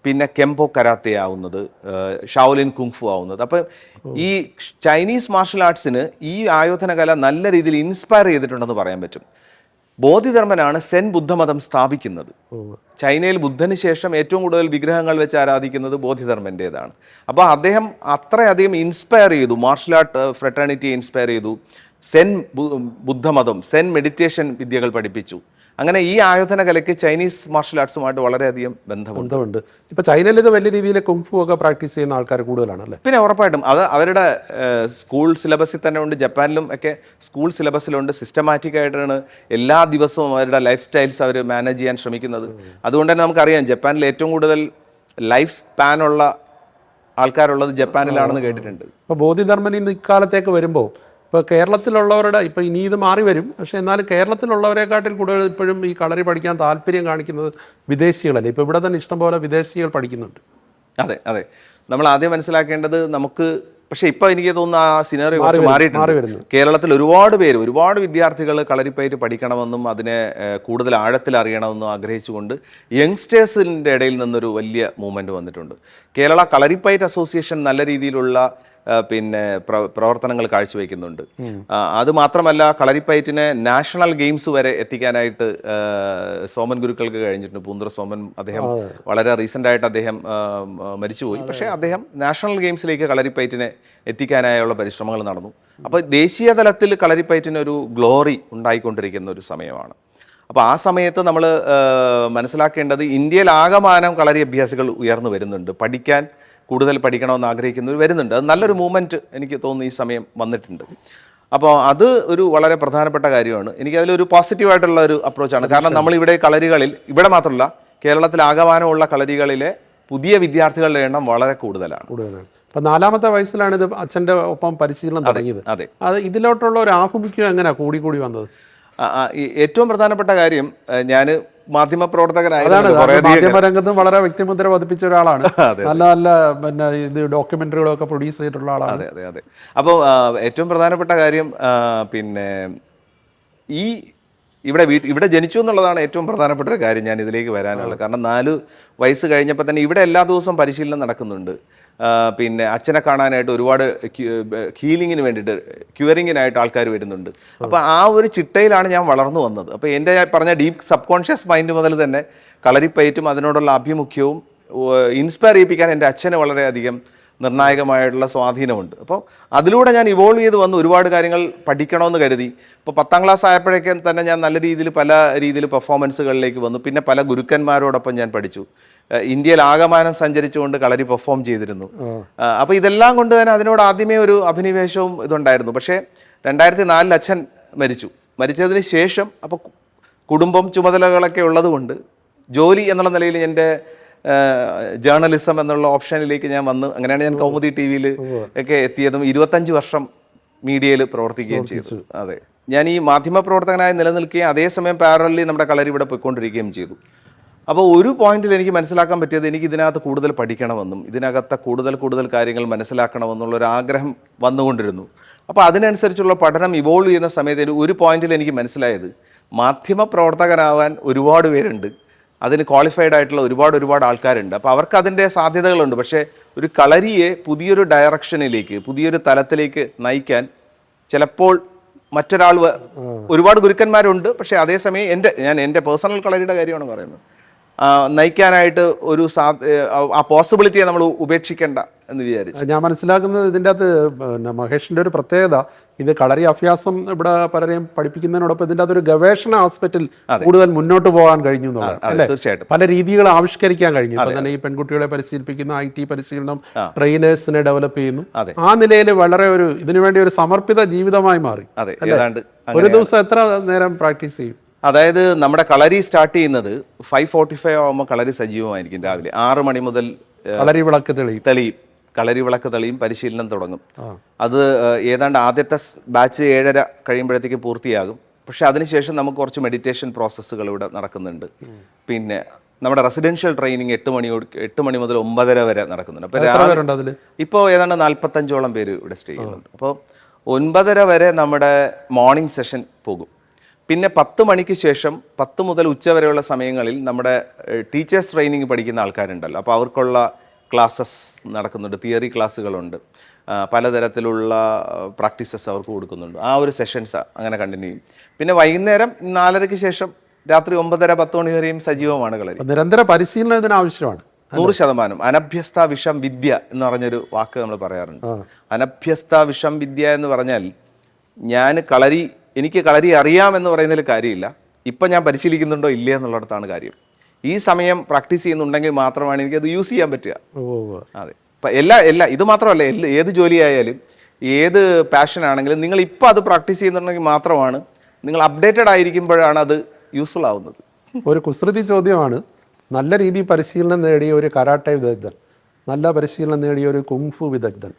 പിന്നെ കെംപോ കരാത്തെ ആവുന്നത്, ഷാവോലിൻ കുങ്ഫു ആവുന്നത്. അപ്പം ഈ ചൈനീസ് മാർഷൽ ആർട്സിന് ഈ ആയോധന കല നല്ല രീതിയിൽ ഇൻസ്പയർ ചെയ്തിട്ടുണ്ടെന്ന് പറയാൻ പറ്റും. ബോധിധർമ്മനാണ് സെൻ ബുദ്ധമതം സ്ഥാപിക്കുന്നത്. ചൈനയിൽ ബുദ്ധന് ശേഷം ഏറ്റവും കൂടുതൽ വിഗ്രഹങ്ങൾ വെച്ച് ആരാധിക്കുന്നത് ബോധിധർമ്മൻ്റേതാണ്. അപ്പോൾ അദ്ദേഹം അത്രയധികം ഇൻസ്പയർ ചെയ്തു, മാർഷൽ ആർട്ട് ഫ്രട്ടേണിറ്റിയെ ഇൻസ്പയർ ചെയ്തു. സെൻ ബുദ്ധമതം, സെൻ മെഡിറ്റേഷൻ വിദ്യകൾ പഠിപ്പിച്ചു. അങ്ങനെ ഈ ആയോധന കലയ്ക്ക് ചൈനീസ് മാർഷൽ ആർട്സുമായിട്ട് വളരെയധികം ബന്ധമുണ്ട്. ഇപ്പോൾ ചൈനയിൽ ഇത് വലിയ രീതിയിൽ കുങ്ഫു ഒക്കെ പ്രാക്ടീസ് ചെയ്യുന്ന ആൾക്കാർ കൂടുതലാണല്ലേ? പിന്നെ ഉറപ്പായിട്ടും അത് അവരുടെ സ്കൂൾ സിലബസിൽ തന്നെ ഉണ്ട്. ജപ്പാനിലും ഒക്കെ സ്കൂൾ സിലബസിലുണ്ട്. സിസ്റ്റമാറ്റിക് ആയിട്ടാണ് എല്ലാ ദിവസവും അവരുടെ ലൈഫ് സ്റ്റൈൽസ് അവർ മാനേജ് ചെയ്യാൻ ശ്രമിക്കുന്നത്. അതുകൊണ്ട് തന്നെ നമുക്കറിയാം ജപ്പാനിൽ ഏറ്റവും കൂടുതൽ ലൈഫ് സ്പാനുള്ള ആൾക്കാരുള്ളത് ജപ്പാനിലാണെന്ന് കേട്ടിട്ടുണ്ട്. ഇപ്പോൾ ബോധിധർമ്മൻ ഇന്ന് ഇക്കാലത്തേക്ക് വരുമ്പോൾ ഇപ്പോൾ കേരളത്തിലുള്ളവരുടെ, ഇപ്പോൾ ഇനി ഇത് മാറി വരും, പക്ഷേ എന്നാലും കേരളത്തിലുള്ളവരെക്കാട്ടിൽ കൂടുതൽ ഇപ്പോഴും ഈ കളരി പഠിക്കാൻ താല്പര്യം കാണിക്കുന്നത് വിദേശികളല്ലേ? ഇപ്പോൾ ഇവിടെ തന്നെ ഇഷ്ടംപോലെ വിദേശികൾ പഠിക്കുന്നുണ്ട്. അതെ നമ്മൾ ആദ്യം മനസ്സിലാക്കേണ്ടത് നമുക്ക്, പക്ഷേ ഇപ്പോൾ എനിക്ക് തോന്നുന്നു ആ സിനാറിയോ കുറച്ച് മാറിയിട്ടുണ്ട്. കേരളത്തിൽ ഒരുപാട് വിദ്യാർത്ഥികൾ കളരിപ്പയറ്റ് പഠിക്കണമെന്നും അതിനെ കൂടുതൽ ആഴത്തിൽ അറിയണമെന്നും ആഗ്രഹിച്ചുകൊണ്ട് യങ്സ്റ്റേഴ്സിൻ്റെ ഇടയിൽ നിന്നൊരു വലിയ മൂവ്മെൻറ്റ് വന്നിട്ടുണ്ട്. കേരള കളരിപ്പയറ്റ് അസോസിയേഷൻ നല്ല രീതിയിലുള്ള പ്രവർത്തനങ്ങൾ കാഴ്ചവെക്കുന്നുണ്ട്. അതുമാത്രമല്ല കളരിപ്പയറ്റിനെ നാഷണൽ ഗെയിംസ് വരെ എത്തിക്കാനായിട്ട് സോമൻ ഗുരുക്കൾക്ക് കഴിഞ്ഞിട്ടുണ്ട്. പൂന്തുറ സോമൻ, അദ്ദേഹം വളരെ റീസെൻ്റ് ആയിട്ട് അദ്ദേഹം മരിച്ചുപോയി. പക്ഷേ അദ്ദേഹം നാഷണൽ ഗെയിംസിലേക്ക് കളരിപ്പയറ്റിനെ എത്തിക്കാനായുള്ള പരിശ്രമങ്ങൾ നടന്നു. അപ്പോൾ ദേശീയ തലത്തിൽ കളരിപ്പയറ്റിനൊരു ഗ്ലോറി ഉണ്ടായിക്കൊണ്ടിരിക്കുന്ന ഒരു സമയമാണ്. അപ്പോൾ ആ സമയത്ത് നമ്മൾ മനസ്സിലാക്കേണ്ടത് ഇന്ത്യയിൽ ആകമാനം കളരി അഭ്യാസികൾ ഉയർന്നു വരുന്നുണ്ട്. കൂടുതൽ പഠിക്കണമെന്ന് ആഗ്രഹിക്കുന്നവർ വരുന്നുണ്ട്. അത് നല്ലൊരു മൂവ്മെൻറ്റ് എനിക്ക് തോന്നുന്നു ഈ സമയം വന്നിട്ടുണ്ട്. അപ്പോൾ അത് ഒരു വളരെ പ്രധാനപ്പെട്ട കാര്യമാണ്. എനിക്കതിലൊരു പോസിറ്റീവായിട്ടുള്ള ഒരു അപ്രോച്ചാണ്. കാരണം നമ്മളിവിടെ കളരികളിൽ, ഇവിടെ മാത്രമല്ല കേരളത്തിൽ ആകമാനമുള്ള കളരികളിലെ പുതിയ വിദ്യാർത്ഥികളുടെ എണ്ണം വളരെ കൂടുതലാണ്. അപ്പോൾ 4ാമത്തെ വയസ്സിലാണ് ഇത് അച്ഛൻ്റെ ഒപ്പം പരിശീലനം തുടങ്ങിയത്. അത് ഇതിലോട്ടുള്ള ഒരു ആഭിമുഖ്യം എങ്ങനെയാണ് കൂടി വന്നത്? ഏറ്റവും പ്രധാനപ്പെട്ട കാര്യം, ഞാൻ മാധ്യമരംഗത്തും വളരെ വ്യക്തിമുദ്ര പതിപ്പിച്ച ഒരാളാണ്. നല്ല ഇത് ഡോക്യുമെന്ററികളൊക്കെ പ്രൊഡ്യൂസ് ചെയ്തിട്ടുള്ള ആളാണ്. അതെ. അപ്പോൾ ഏറ്റവും പ്രധാനപ്പെട്ട കാര്യം ഇവിടെ ജനിച്ചു എന്നുള്ളതാണ് ഏറ്റവും പ്രധാനപ്പെട്ട ഒരു കാര്യം ഞാൻ ഇതിലേക്ക് വരാനുള്ളത്. കാരണം 4 വയസ്സ് കഴിഞ്ഞപ്പോൾ തന്നെ ഇവിടെ എല്ലാ ദിവസവും പരിശീലനം നടക്കുന്നുണ്ട്. പിന്നെ അച്ഛനെ കാണാനായിട്ട് ഒരുപാട് ഹീലിങ്ങിന് വേണ്ടിയിട്ട് ക്യൂറിങ്ങിനായിട്ട് ആൾക്കാർ വരുന്നുണ്ട്. അപ്പോൾ ആ ഒരു ചിട്ടയിലാണ് ഞാൻ വളർന്നു വന്നത്. അപ്പോൾ എൻ്റെ പറഞ്ഞ ഡീപ്പ് സബ് കോൺഷ്യസ് മൈൻഡ് മുതൽ തന്നെ കളരിപ്പയറ്റും അതിനോടുള്ള ആഭിമുഖ്യവും ഇൻസ്പയർ ചെയ്യിപ്പിക്കാൻ എൻ്റെ അച്ഛന് വളരെയധികം നിർണായകമായിട്ടുള്ള സ്വാധീനമുണ്ട്. അപ്പോൾ അതിലൂടെ ഞാൻ ഇവോൾവ് ചെയ്ത് വന്ന് ഒരുപാട് കാര്യങ്ങൾ പഠിക്കണമെന്ന് കരുതി. ഇപ്പോൾ 10ാം ക്ലാസ് ആയപ്പോഴേക്കും തന്നെ ഞാൻ നല്ല രീതിയിൽ പല രീതിയിൽ പെർഫോമൻസുകളിലേക്ക് വന്നു. പിന്നെ പല ഗുരുക്കന്മാരോടൊപ്പം ഞാൻ പഠിച്ചു. ഇന്ത്യയിൽ ആകമാനം സഞ്ചരിച്ചുകൊണ്ട് കളരി പെർഫോം ചെയ്തിരുന്നു. അപ്പോൾ ഇതെല്ലാം കൊണ്ട് തന്നെ അതിനോട് ആദ്യമേ ഒരു അഭിനിവേശവും ഇതുണ്ടായിരുന്നു. പക്ഷേ 2004 അച്ഛൻ മരിച്ചതിന് ശേഷം അപ്പോൾ കുടുംബം ചുമതലകളൊക്കെ ഉള്ളതുകൊണ്ട് ജോലി എന്നുള്ള നിലയിൽ എൻ്റെ ജേർണലിസം എന്നുള്ള ഓപ്ഷനിലേക്ക് ഞാൻ വന്നു. അങ്ങനെയാണ് ഞാൻ കൗമുദി TV-യിൽ ഒക്കെ എത്തിയതും 25 വർഷം മീഡിയയിൽ പ്രവർത്തിക്കുകയും ചെയ്തു. അതെ, ഞാൻ ഈ മാധ്യമപ്രവർത്തകനായി നിലനിൽക്കുകയും അതേസമയം പാരലലി നമ്മുടെ കളരി ഇവിടെ പോയിക്കൊണ്ടിരിക്കുകയും ചെയ്തു. അപ്പോൾ ഒരു പോയിന്റിൽ എനിക്ക് മനസ്സിലാക്കാൻ പറ്റിയത് എനിക്ക് ഇതിനകത്ത് കൂടുതൽ പഠിക്കണമെന്നും ഇതിനകത്ത് കൂടുതൽ കാര്യങ്ങൾ മനസ്സിലാക്കണമെന്നുള്ളൊരു ആഗ്രഹം വന്നുകൊണ്ടിരുന്നു. അപ്പോൾ അതിനനുസരിച്ചുള്ള പഠനം ഇവോൾവ് ചെയ്യുന്ന സമയത്ത് ഒരു പോയിന്റിൽ എനിക്ക് മനസ്സിലായത് മാധ്യമപ്രവർത്തകനാവാൻ ഒരുപാട് പേരുണ്ട്, അതിന് ക്വാളിഫൈഡ് ആയിട്ടുള്ള ഒരുപാട് ആൾക്കാരുണ്ട്. അപ്പോൾ അവർക്ക് അതിൻ്റെ സാധ്യതകളുണ്ട്. പക്ഷേ ഒരു കളരിയെ പുതിയൊരു ഡയറക്ഷനിലേക്ക് പുതിയൊരു തലത്തിലേക്ക് നയിക്കാൻ ചിലപ്പോൾ മറ്റൊരാൾ ഒരുപാട് ഗുരുക്കന്മാരുണ്ട്. പക്ഷേ അതേസമയം ഞാൻ എൻ്റെ പേഴ്സണൽ കളരിയുടെ കാര്യമാണ് പറയുന്നത്. നയിക്കാനായിട്ട് ആ പോസിബിലിറ്റിയെ നമ്മൾ ഉപേക്ഷിക്കേണ്ട എന്ന് വിചാരിച്ചു. ഞാൻ മനസ്സിലാക്കുന്നത് ഇതിൻ്റെ അകത്ത് പിന്നെ മഹേഷിൻ്റെ ഒരു പ്രത്യേകത, ഇത് കളരി അഭ്യാസം ഇവിടെ പലരെയും പഠിപ്പിക്കുന്നതിനോടൊപ്പം ഇതിൻ്റെ അകത്തൊരു ഗവേഷണ ആസ്പെക്റ്റിൽ കൂടുതൽ മുന്നോട്ട് പോകാൻ കഴിഞ്ഞു എന്നുള്ളതാണ് അല്ലേ? തീർച്ചയായിട്ടും പല രീതികൾ ആവിഷ്കരിക്കാൻ കഴിഞ്ഞു. ഇപ്പം തന്നെ ഈ പെൺകുട്ടികളെ പരിശീലിപ്പിക്കുന്ന IT പരിശീലനം, ട്രെയിനേഴ്സിനെ ഡെവലപ്പ് ചെയ്യുന്നു. ആ നിലയിൽ വളരെ ഇതിനുവേണ്ടി ഒരു സമർപ്പിത ജീവിതമായി മാറി. ഒരു ദിവസം എത്ര നേരം പ്രാക്ടീസ് ചെയ്യും? അതായത് നമ്മുടെ കളരി സ്റ്റാർട്ട് ചെയ്യുന്നത് 5:45 ആകുമ്പോൾ കളരി സജീവമായിരിക്കും. രാവിലെ 6 മണി മുതൽ കളരി വിളക്ക് തെളിയും, പരിശീലനം തുടങ്ങും. അത് ഏതാണ്ട് ആദ്യത്തെ ബാച്ച് 7:30 കഴിയുമ്പോഴത്തേക്ക് പൂർത്തിയാകും. പക്ഷെ അതിനുശേഷം നമുക്ക് കുറച്ച് മെഡിറ്റേഷൻ പ്രോസസ്സുകൾ ഇവിടെ നടക്കുന്നുണ്ട്. പിന്നെ നമ്മുടെ റെസിഡൻഷ്യൽ ട്രെയിനിങ് 8 മണി മുതൽ 9:30 വരെ നടക്കുന്നുണ്ട്. അപ്പോൾ ഇപ്പോൾ ഏതാണ്ട് 45ഓളം പേര് ഇവിടെ സ്റ്റേ ചെയ്യുന്നുണ്ട്. അപ്പോൾ 9:30 വരെ നമ്മുടെ മോർണിംഗ് സെഷൻ പോകും. പിന്നെ 10 മണിക്ക് ശേഷം 10 മുതൽ ഉച്ച വരെയുള്ള സമയങ്ങളിൽ നമ്മുടെ ടീച്ചേഴ്സ് ട്രെയിനിങ് പഠിക്കുന്ന ആൾക്കാരുണ്ടല്ലോ, അപ്പോൾ അവർക്കുള്ള ക്ലാസ്സസ് നടക്കുന്നുണ്ട്, തിയറി ക്ലാസ്സുകളുണ്ട്, പലതരത്തിലുള്ള പ്രാക്ടീസസ് അവർക്ക് കൊടുക്കുന്നുണ്ട്. ആ ഒരു സെഷൻസ് അങ്ങനെ കണ്ടിന്യൂ ചെയ്യും. പിന്നെ വൈകുന്നേരം 4:30-ക്ക് ശേഷം രാത്രി 9:30-10 മണി വരെയും സജീവമാണ് കളരി. നിരന്തര പരിശീലനം ഇതിന് ആവശ്യമാണ്. 100%. അനഭ്യസ്ത വിഷം വിദ്യ എന്ന് പറഞ്ഞൊരു വാക്ക് നമ്മൾ പറയാറുണ്ട്. അനഭ്യസ്ത വിഷം വിദ്യ എന്ന് പറഞ്ഞാൽ എനിക്ക് കളരി അറിയാമെന്ന് പറയുന്നതിൽ കാര്യമില്ല, ഇപ്പം ഞാൻ പരിശീലിക്കുന്നുണ്ടോ ഇല്ല എന്നുള്ളിടത്താണ് കാര്യം. ഈ സമയം പ്രാക്ടീസ് ചെയ്യുന്നുണ്ടെങ്കിൽ മാത്രമാണ് എനിക്കത് യൂസ് ചെയ്യാൻ പറ്റുക. അതെ, ഇപ്പം ഇത് മാത്രമല്ല, ഏത് ജോലിയായാലും ഏത് പാഷൻ ആണെങ്കിലും നിങ്ങൾ ഇപ്പം അത് പ്രാക്ടീസ് ചെയ്യുന്നുണ്ടെങ്കിൽ മാത്രമാണ്, നിങ്ങൾ അപ്ഡേറ്റഡ് ആയിരിക്കുമ്പോഴാണ് അത് യൂസ്ഫുൾ ആവുന്നത്. ഒരു കുസൃതി ചോദ്യമാണ്. നല്ല രീതിയിൽ പരിശീലനം നേടിയ ഒരു കരാട്ടെ വിദഗ്ധൻ, നല്ല പരിശീലനം നേടിയ ഒരു കുങ്ഫു വിദഗ്ധൻ,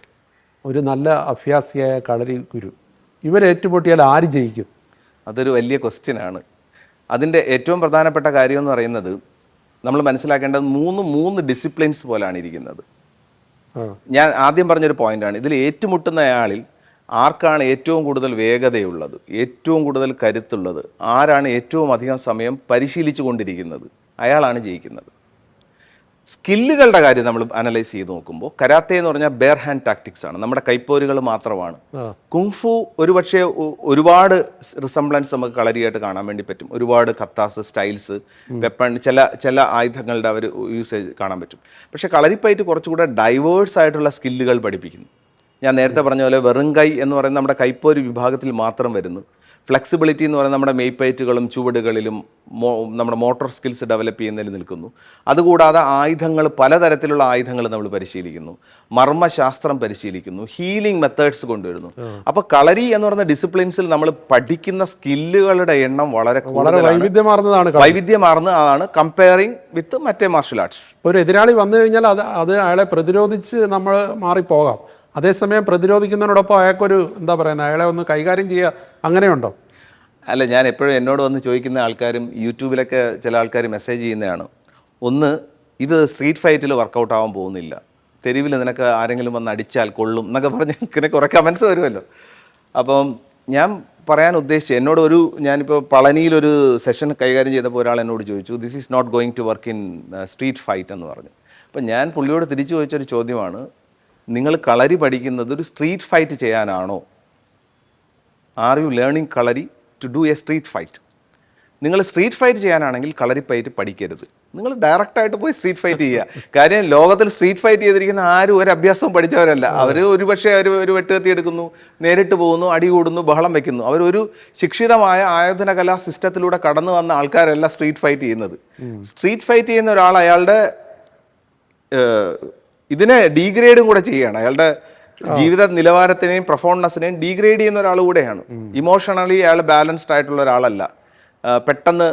ഒരു നല്ല അഭ്യാസിയായ കളരി ഗുരു, ഇവരേറ്റുമുട്ടിയാൽ ആര് ജയിക്കും? അതൊരു വലിയ ക്വസ്റ്റ്യനാണ്. അതിൻ്റെ ഏറ്റവും പ്രധാനപ്പെട്ട കാര്യം എന്ന് പറയുന്നത് നമ്മൾ മനസ്സിലാക്കേണ്ടത് മൂന്ന് ഡിസിപ്ലിൻസ് പോലാണ് ഇരിക്കുന്നത്. ഞാൻ ആദ്യം പറഞ്ഞൊരു പോയിന്റാണ്, ഇതിൽ ഏറ്റുമുട്ടുന്നയാളിൽ ആർക്കാണ് ഏറ്റവും കൂടുതൽ വേഗതയുള്ളത്, ഏറ്റവും കൂടുതൽ കരുത്തുള്ളത്, ആരാണ് ഏറ്റവും അധികം സമയം പരിശീലിച്ചു കൊണ്ടിരിക്കുന്നത്, അയാളാണ് ജയിക്കുന്നത്. സ്കില്ലുകളുടെ കാര്യം നമ്മൾ അനലൈസ് ചെയ്ത് നോക്കുമ്പോൾ കരാത്തെ എന്ന് പറഞ്ഞാൽ ബെയർ ഹാൻഡ് ടാക്ടിക്സ് ആണ്, നമ്മുടെ കൈപ്പോരുകൾ മാത്രമാണ്. കുങ്ഫു ഒരുപക്ഷെ ഒരുപാട് റിസംബ്ലൻസ് നമുക്ക് കളരിയായിട്ട് കാണാൻ വേണ്ടി പറ്റും. ഒരുപാട് കത്താസ്, സ്റ്റൈൽസ്, വെപ്പൺ, ചില ആയുധങ്ങളുടെ അവർ യൂസേജ് കാണാൻ പറ്റും. പക്ഷേ കളരിപ്പയറ്റ് കുറച്ചുകൂടെ ഡൈവേഴ്സ് ആയിട്ടുള്ള സ്കില്ലുകൾ പഠിപ്പിക്കുന്നു. ഞാൻ നേരത്തെ പറഞ്ഞ പോലെ വെറും കൈ എന്ന് പറയുന്നത് നമ്മുടെ കൈപ്പോര് വിഭാഗത്തിൽ മാത്രം വരുന്നു. ഫ്ലെക്സിബിലിറ്റി എന്ന് പറയുന്നത് നമ്മുടെ മെയ്പ്പയറ്റുകളും ചുവടുകളിലും നമ്മുടെ മോട്ടോർ സ്കിൽസ് ഡെവലപ്പ് ചെയ്യുന്നതിൽ നിൽക്കുന്നു. അതുകൂടാതെ പലതരത്തിലുള്ള ആയുധങ്ങൾ നമ്മൾ പരിശീലിക്കുന്നു, മർമ്മശാസ്ത്രം പരിശീലിക്കുന്നു, ഹീലിംഗ് മെത്തേഡ്സ് കൊണ്ടുവരുന്നു. അപ്പോൾ കളരി എന്ന് പറയുന്ന ഡിസിപ്ലിൻസിൽ നമ്മൾ പഠിക്കുന്ന സ്കില്ലുകളുടെ എണ്ണം വളരെ വൈവിധ്യമാർന്നതാണ് കമ്പയറിംഗ് വിത്ത് മറ്റേ മാർഷൽ ആർട്സ്. ഒരു എതിരാളി വന്നു കഴിഞ്ഞാൽ അത് അയാളെ പ്രതിരോധിച്ച് നമ്മൾ മാറിപ്പോകാം. അതേസമയം പ്രതിരോധിക്കുന്നതിനോടൊപ്പം അയാൾക്കൊരു അയാളെ ഒന്ന് കൈകാര്യം ചെയ്യുക, അങ്ങനെയുണ്ടോ? അല്ല, ഞാൻ എപ്പോഴും എന്നോട് വന്ന് ചോദിക്കുന്ന ആൾക്കാരും യൂട്യൂബിലൊക്കെ ചില ആൾക്കാർ മെസ്സേജ് ചെയ്യുന്നതാണ്, ഇത് സ്ട്രീറ്റ് ഫൈറ്റിൽ വർക്കൗട്ട് ആവാൻ പോകുന്നില്ല, തെരുവിൽ നിനക്ക് ആരെങ്കിലും വന്ന് അടിച്ചാൽ കൊള്ളും എന്നൊക്കെ പറഞ്ഞ് ഇങ്ങനെ കുറേ കമൻസ് വരുമല്ലോ. അപ്പം ഞാൻ പറയാൻ ഉദ്ദേശിച്ചത്, എന്നോട് ഞാനിപ്പോൾ പളനിയിലൊരു സെഷൻ കൈകാര്യം ചെയ്തപ്പോൾ ഒരാൾ എന്നോട് ചോദിച്ചു, this is not going to work in street fight എന്ന് പറഞ്ഞു. അപ്പം ഞാൻ പുള്ളിയോട് തിരിച്ചു ചോദിച്ചൊരു ചോദ്യമാണ്, നിങ്ങൾ കളരി പഠിക്കുന്നത് ഒരു സ്ട്രീറ്റ് ഫൈറ്റ് ചെയ്യാനാണോ? Are you learning kalari to do a street fight? നിങ്ങൾ സ്ട്രീറ്റ് ഫൈറ്റ് ചെയ്യാനാണെങ്കിൽ കളരിപ്പയറ്റ് പഠിക്കരുത്, നിങ്ങൾ ഡയറക്റ്റായിട്ട് പോയി സ്ട്രീറ്റ് ഫൈറ്റ് ചെയ്യുക. കാര്യം ലോകത്തിൽ സ്ട്രീറ്റ് ഫൈറ്റ് ചെയ്തിരിക്കുന്ന ആരും ഒരു അഭ്യാസവും പഠിച്ചവരല്ല. അവർ ഒരുപക്ഷെ ഒരു വെട്ടുകത്തി എടുക്കുന്നു, നേരിട്ട് പോകുന്നു, അടി കൂടുന്നു, ബഹളം വയ്ക്കുന്നു. അവരൊരു ശിക്ഷിതമായ ആയോധനകലാ സിസ്റ്റത്തിലൂടെ കടന്നു വന്ന ആൾക്കാരല്ല സ്ട്രീറ്റ് ഫൈറ്റ് ചെയ്യുന്നത്. സ്ട്രീറ്റ് ഫൈറ്റ് ചെയ്യുന്ന ഒരാൾ അയാളുടെ ഇതിനെ ഡീഗ്രേഡും കൂടെ ചെയ്യുകയാണ്. അയാളുടെ ജീവിത നിലവാരത്തിനെയും പെർഫോമൻസിനെയും ഡീഗ്രേഡ് ചെയ്യുന്ന ഒരാൾ കൂടെയാണ്. ഇമോഷണലി അയാൾ ബാലൻസ്ഡ് ആയിട്ടുള്ള ഒരാളല്ല. പെട്ടെന്ന്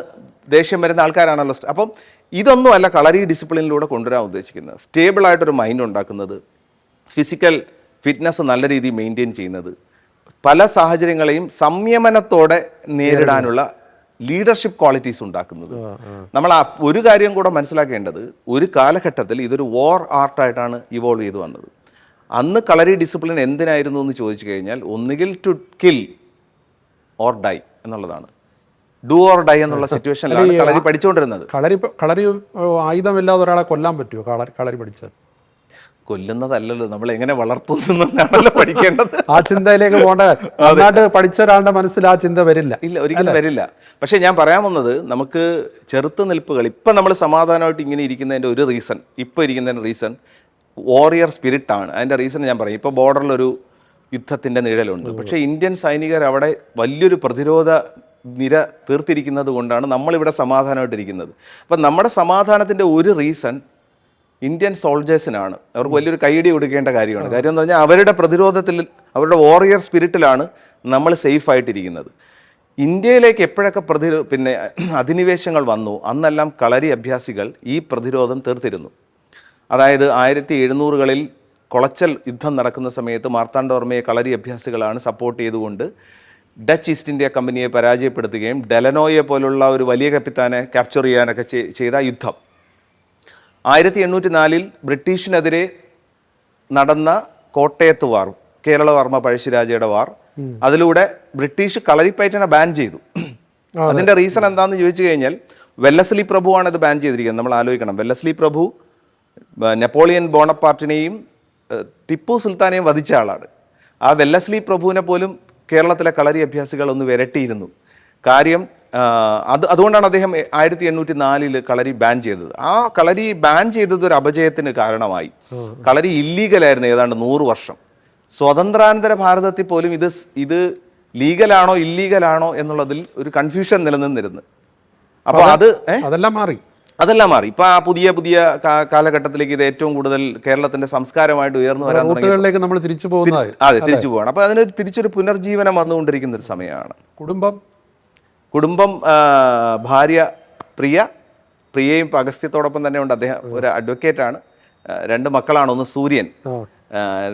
ദേഷ്യം വരുന്ന ആൾക്കാരാണല്ലോ. അപ്പം ഇതൊന്നും അല്ല കളരി ഡിസിപ്ലിനിലൂടെ കൊണ്ടുവരാൻ ഉദ്ദേശിക്കുന്നത്. സ്റ്റേബിളായിട്ടൊരു മൈൻഡ് ഉണ്ടാക്കുന്നത്, ഫിസിക്കൽ ഫിറ്റ്നസ് നല്ല രീതിയിൽ മെയിൻറ്റെയിൻ ചെയ്യുന്നത്, പല സാഹചര്യങ്ങളെയും സംയമനത്തോടെ നേരിടാനുള്ള ലീഡർഷിപ്പ് ക്വാളിറ്റീസ് ഉണ്ടാക്കുന്നത്. നമ്മൾ ഒരു കാര്യം കൂടെ മനസ്സിലാക്കേണ്ടത്, ഒരു കാലഘട്ടത്തിൽ ഇതൊരു വാർ ആർട്ടായിട്ടാണ് ഇവോൾവ് ചെയ്ത് വന്നത്. അന്ന് കളരി ഡിസിപ്ലിൻ എന്തിനായിരുന്നു എന്ന് ചോദിച്ചു കഴിഞ്ഞാൽ, ഒന്നുകിൽ ടു കിൽ ഓർ ഡൈ എന്നുള്ളതാണ്. ഡു ഓർ ഡൈ എന്നുള്ള സിറ്റുവേഷനിലാണ് കളരി പഠിച്ചുകൊണ്ടിരുന്നത്. കളരി ആയുധമില്ലാതെ ഒരാളെ കൊല്ലാൻ പറ്റുമോ കളരി പഠിച്ചാൽ? കൊല്ലുന്നതല്ലല്ലോ, നമ്മൾ എങ്ങനെ വളർത്തുന്നതാണല്ലോ പഠിക്കേണ്ടത്. ആ ചിന്തയിലേക്ക് പോകേണ്ട. പഠിച്ച ഒരാളുടെ മനസ്സിൽ ആ ചിന്ത വരില്ല. ഇല്ല, ഒരിക്കലും വരില്ല. പക്ഷേ ഞാൻ പറയാൻ വന്നത്, നമുക്ക് ചെറുത്ത് നിൽപ്പുകൾ ഇപ്പം നമ്മൾ സമാധാനമായിട്ട് ഇങ്ങനെ ഇരിക്കുന്നതിൻ്റെ ഒരു റീസൺ, ഇപ്പോൾ ഇരിക്കുന്നതിൻ്റെ റീസൺ വാറിയർ സ്പിരിറ്റാണ്. അതിൻ്റെ റീസൺ ഞാൻ പറയും. ഇപ്പോൾ ബോർഡറിലൊരു യുദ്ധത്തിൻ്റെ നിഴലുണ്ട്, പക്ഷേ ഇന്ത്യൻ സൈനികർ അവിടെ വലിയൊരു പ്രതിരോധ നിര തീർത്തിരിക്കുന്നത് കൊണ്ടാണ് നമ്മളിവിടെ സമാധാനമായിട്ടിരിക്കുന്നത്. അപ്പം നമ്മുടെ സമാധാനത്തിൻ്റെ ഒരു റീസൺ ഇന്ത്യൻ സോൾജേഴ്സിനാണ്. അവർക്ക് വലിയൊരു കൈയടി കൊടുക്കേണ്ട കാര്യമാണ്. കാര്യം എന്ന് പറഞ്ഞാൽ അവരുടെ പ്രതിരോധത്തിൽ, അവരുടെ വാറിയർ സ്പിരിറ്റിലാണ് നമ്മൾ സേഫായിട്ടിരിക്കുന്നത്. ഇന്ത്യയിലേക്ക് എപ്പോഴൊക്കെ അധിനിവേശങ്ങൾ വന്നു, അന്നെല്ലാം കളരി അഭ്യാസികൾ ഈ പ്രതിരോധം തീർത്തിരുന്നു. അതായത് 1700-കളിൽ കൊളച്ചൽ യുദ്ധം നടക്കുന്ന സമയത്ത് മാർത്താണ്ഡവർമ്മയെ കളരി അഭ്യാസികളാണ് സപ്പോർട്ട് ചെയ്തുകൊണ്ട് ഡച്ച് ഈസ്റ്റ് ഇന്ത്യ കമ്പനിയെ പരാജയപ്പെടുത്തുകയും ഡെലനോയെ പോലുള്ള ഒരു വലിയ കപ്പിത്താനെ ക്യാപ്ചർ ചെയ്യാനൊക്കെ ചെയ്ത യുദ്ധം. 1804-ൽ ബ്രിട്ടീഷിനെതിരെ നടന്ന കോട്ടയത്ത് വാർ, കേരളവർമ്മ പഴശ്ശിരാജയുടെ വാർ, അതിലൂടെ ബ്രിട്ടീഷ് കളരിപ്പയറ്റിനെ ബാൻ ചെയ്തു. അതിൻ്റെ റീസൺ എന്താണെന്ന് ചോദിച്ചു കഴിഞ്ഞാൽ, വെല്ലസ്ലി പ്രഭുവാണ് ഇത് ബാൻ ചെയ്തിരിക്കുന്നത്. നമ്മൾ ആലോചിക്കണം, വെല്ലസ്ലി പ്രഭു നെപ്പോളിയൻ ബോണപ്പാർട്ടിനെയും ടിപ്പു സുൽത്താനെയും വധിച്ച ആളാണ്. ആ വെല്ലസ്ലി പ്രഭുവിനെ പോലും കേരളത്തിലെ കളരി അഭ്യാസികൾ ഒന്ന് വിരട്ടിയിരുന്നു. കാര്യം അതുകൊണ്ടാണ് അദ്ദേഹം 1804-ൽ കളരി ബാൻ ചെയ്തത്. ആ കളരി ബാൻ ചെയ്തത് ഒരു അപജയത്തിന് കാരണമായി. കളരി ഇല്ലീഗലായിരുന്നു ഏതാണ്ട് 100 വർഷം. സ്വതന്ത്രാനന്തര ഭാരതത്തിൽ പോലും ഇത് ലീഗലാണോ ഇല്ലീഗലാണോ എന്നുള്ളതിൽ ഒരു കൺഫ്യൂഷൻ നിലനിന്നിരുന്നു. അപ്പോൾ അതെല്ലാം മാറി. ഇപ്പൊ ആ പുതിയ കാലഘട്ടത്തിലേക്ക് ഇത് ഏറ്റവും കൂടുതൽ കേരളത്തിന്റെ സംസ്കാരമായിട്ട് ഉയർന്നു വരാൻ തുടങ്ങി. നമ്മൾ തിരിച്ചു പോവാണ്. അപ്പൊ അതിന് തിരിച്ചൊരു പുനർജീവനം വന്നുകൊണ്ടിരിക്കുന്ന ഒരു സമയമാണ്. കുടുംബം ഭാര്യ പ്രിയയും അഗസ്ത്യത്തോടൊപ്പം തന്നെ ഉണ്ട്. അദ്ദേഹം ഒരു അഡ്വക്കേറ്റാണ്. 2 മക്കളാണ്. ഒന്ന് സൂര്യൻ,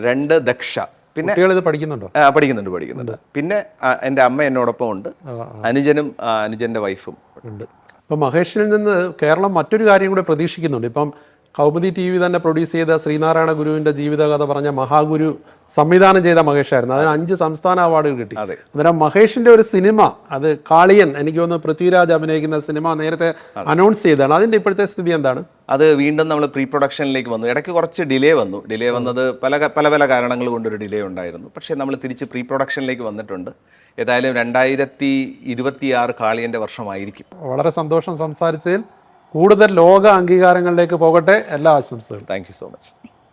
2 ദക്ഷ. പിന്നെ പഠിക്കുന്നുണ്ട്. പിന്നെ എൻ്റെ അമ്മ എന്നോടൊപ്പം ഉണ്ട്. അനുജനും അനുജന്റെ വൈഫും ഉണ്ട്. ഇപ്പം മഹേഷിൽ നിന്ന് കേരളം മറ്റൊരു കാര്യം കൂടെ പ്രതീക്ഷിക്കുന്നുണ്ട്. ഇപ്പം കൗമുദി TV തന്നെ പ്രൊഡ്യൂസ് ചെയ്ത ശ്രീനാരായണ ഗുരുവിൻ്റെ ജീവിതകഥ പറഞ്ഞ മഹാഗുരു സംവിധാനം ചെയ്ത മഹേഷായിരുന്നു. അതിന് 5 സംസ്ഥാന അവാർഡുകൾ കിട്ടി. അന്നേരം മഹേഷിൻ്റെ ഒരു സിനിമ, അത് കാളിയൻ, എനിക്ക് തോന്നുന്നു പൃഥ്വിരാജ് അഭിനയിക്കുന്ന സിനിമ നേരത്തെ അനൗൺസ് ചെയ്തതാണ്. അതിൻ്റെ ഇപ്പോഴത്തെ സ്ഥിതി എന്താണ്? അത് വീണ്ടും നമ്മൾ പ്രീ പ്രൊഡക്ഷനിലേക്ക് വന്നു. ഇടയ്ക്ക് കുറച്ച് ഡിലേ വന്നത് പല കാരണങ്ങൾ കൊണ്ടൊരു ഡിലേ ഉണ്ടായിരുന്നു. പക്ഷേ നമ്മൾ തിരിച്ച് പ്രീ പ്രൊഡക്ഷനിലേക്ക് വന്നിട്ടുണ്ട്. ഏതായാലും 2026 കാളിയൻ്റെ വർഷമായിരിക്കും. വളരെ സന്തോഷം സംസാരിച്ചതിൽ. കൂടുതൽ ലോക അംഗീകാരങ്ങളിലേക്ക് പോകട്ടെ. എല്ലാ ആശംസകളും. Thank you so much.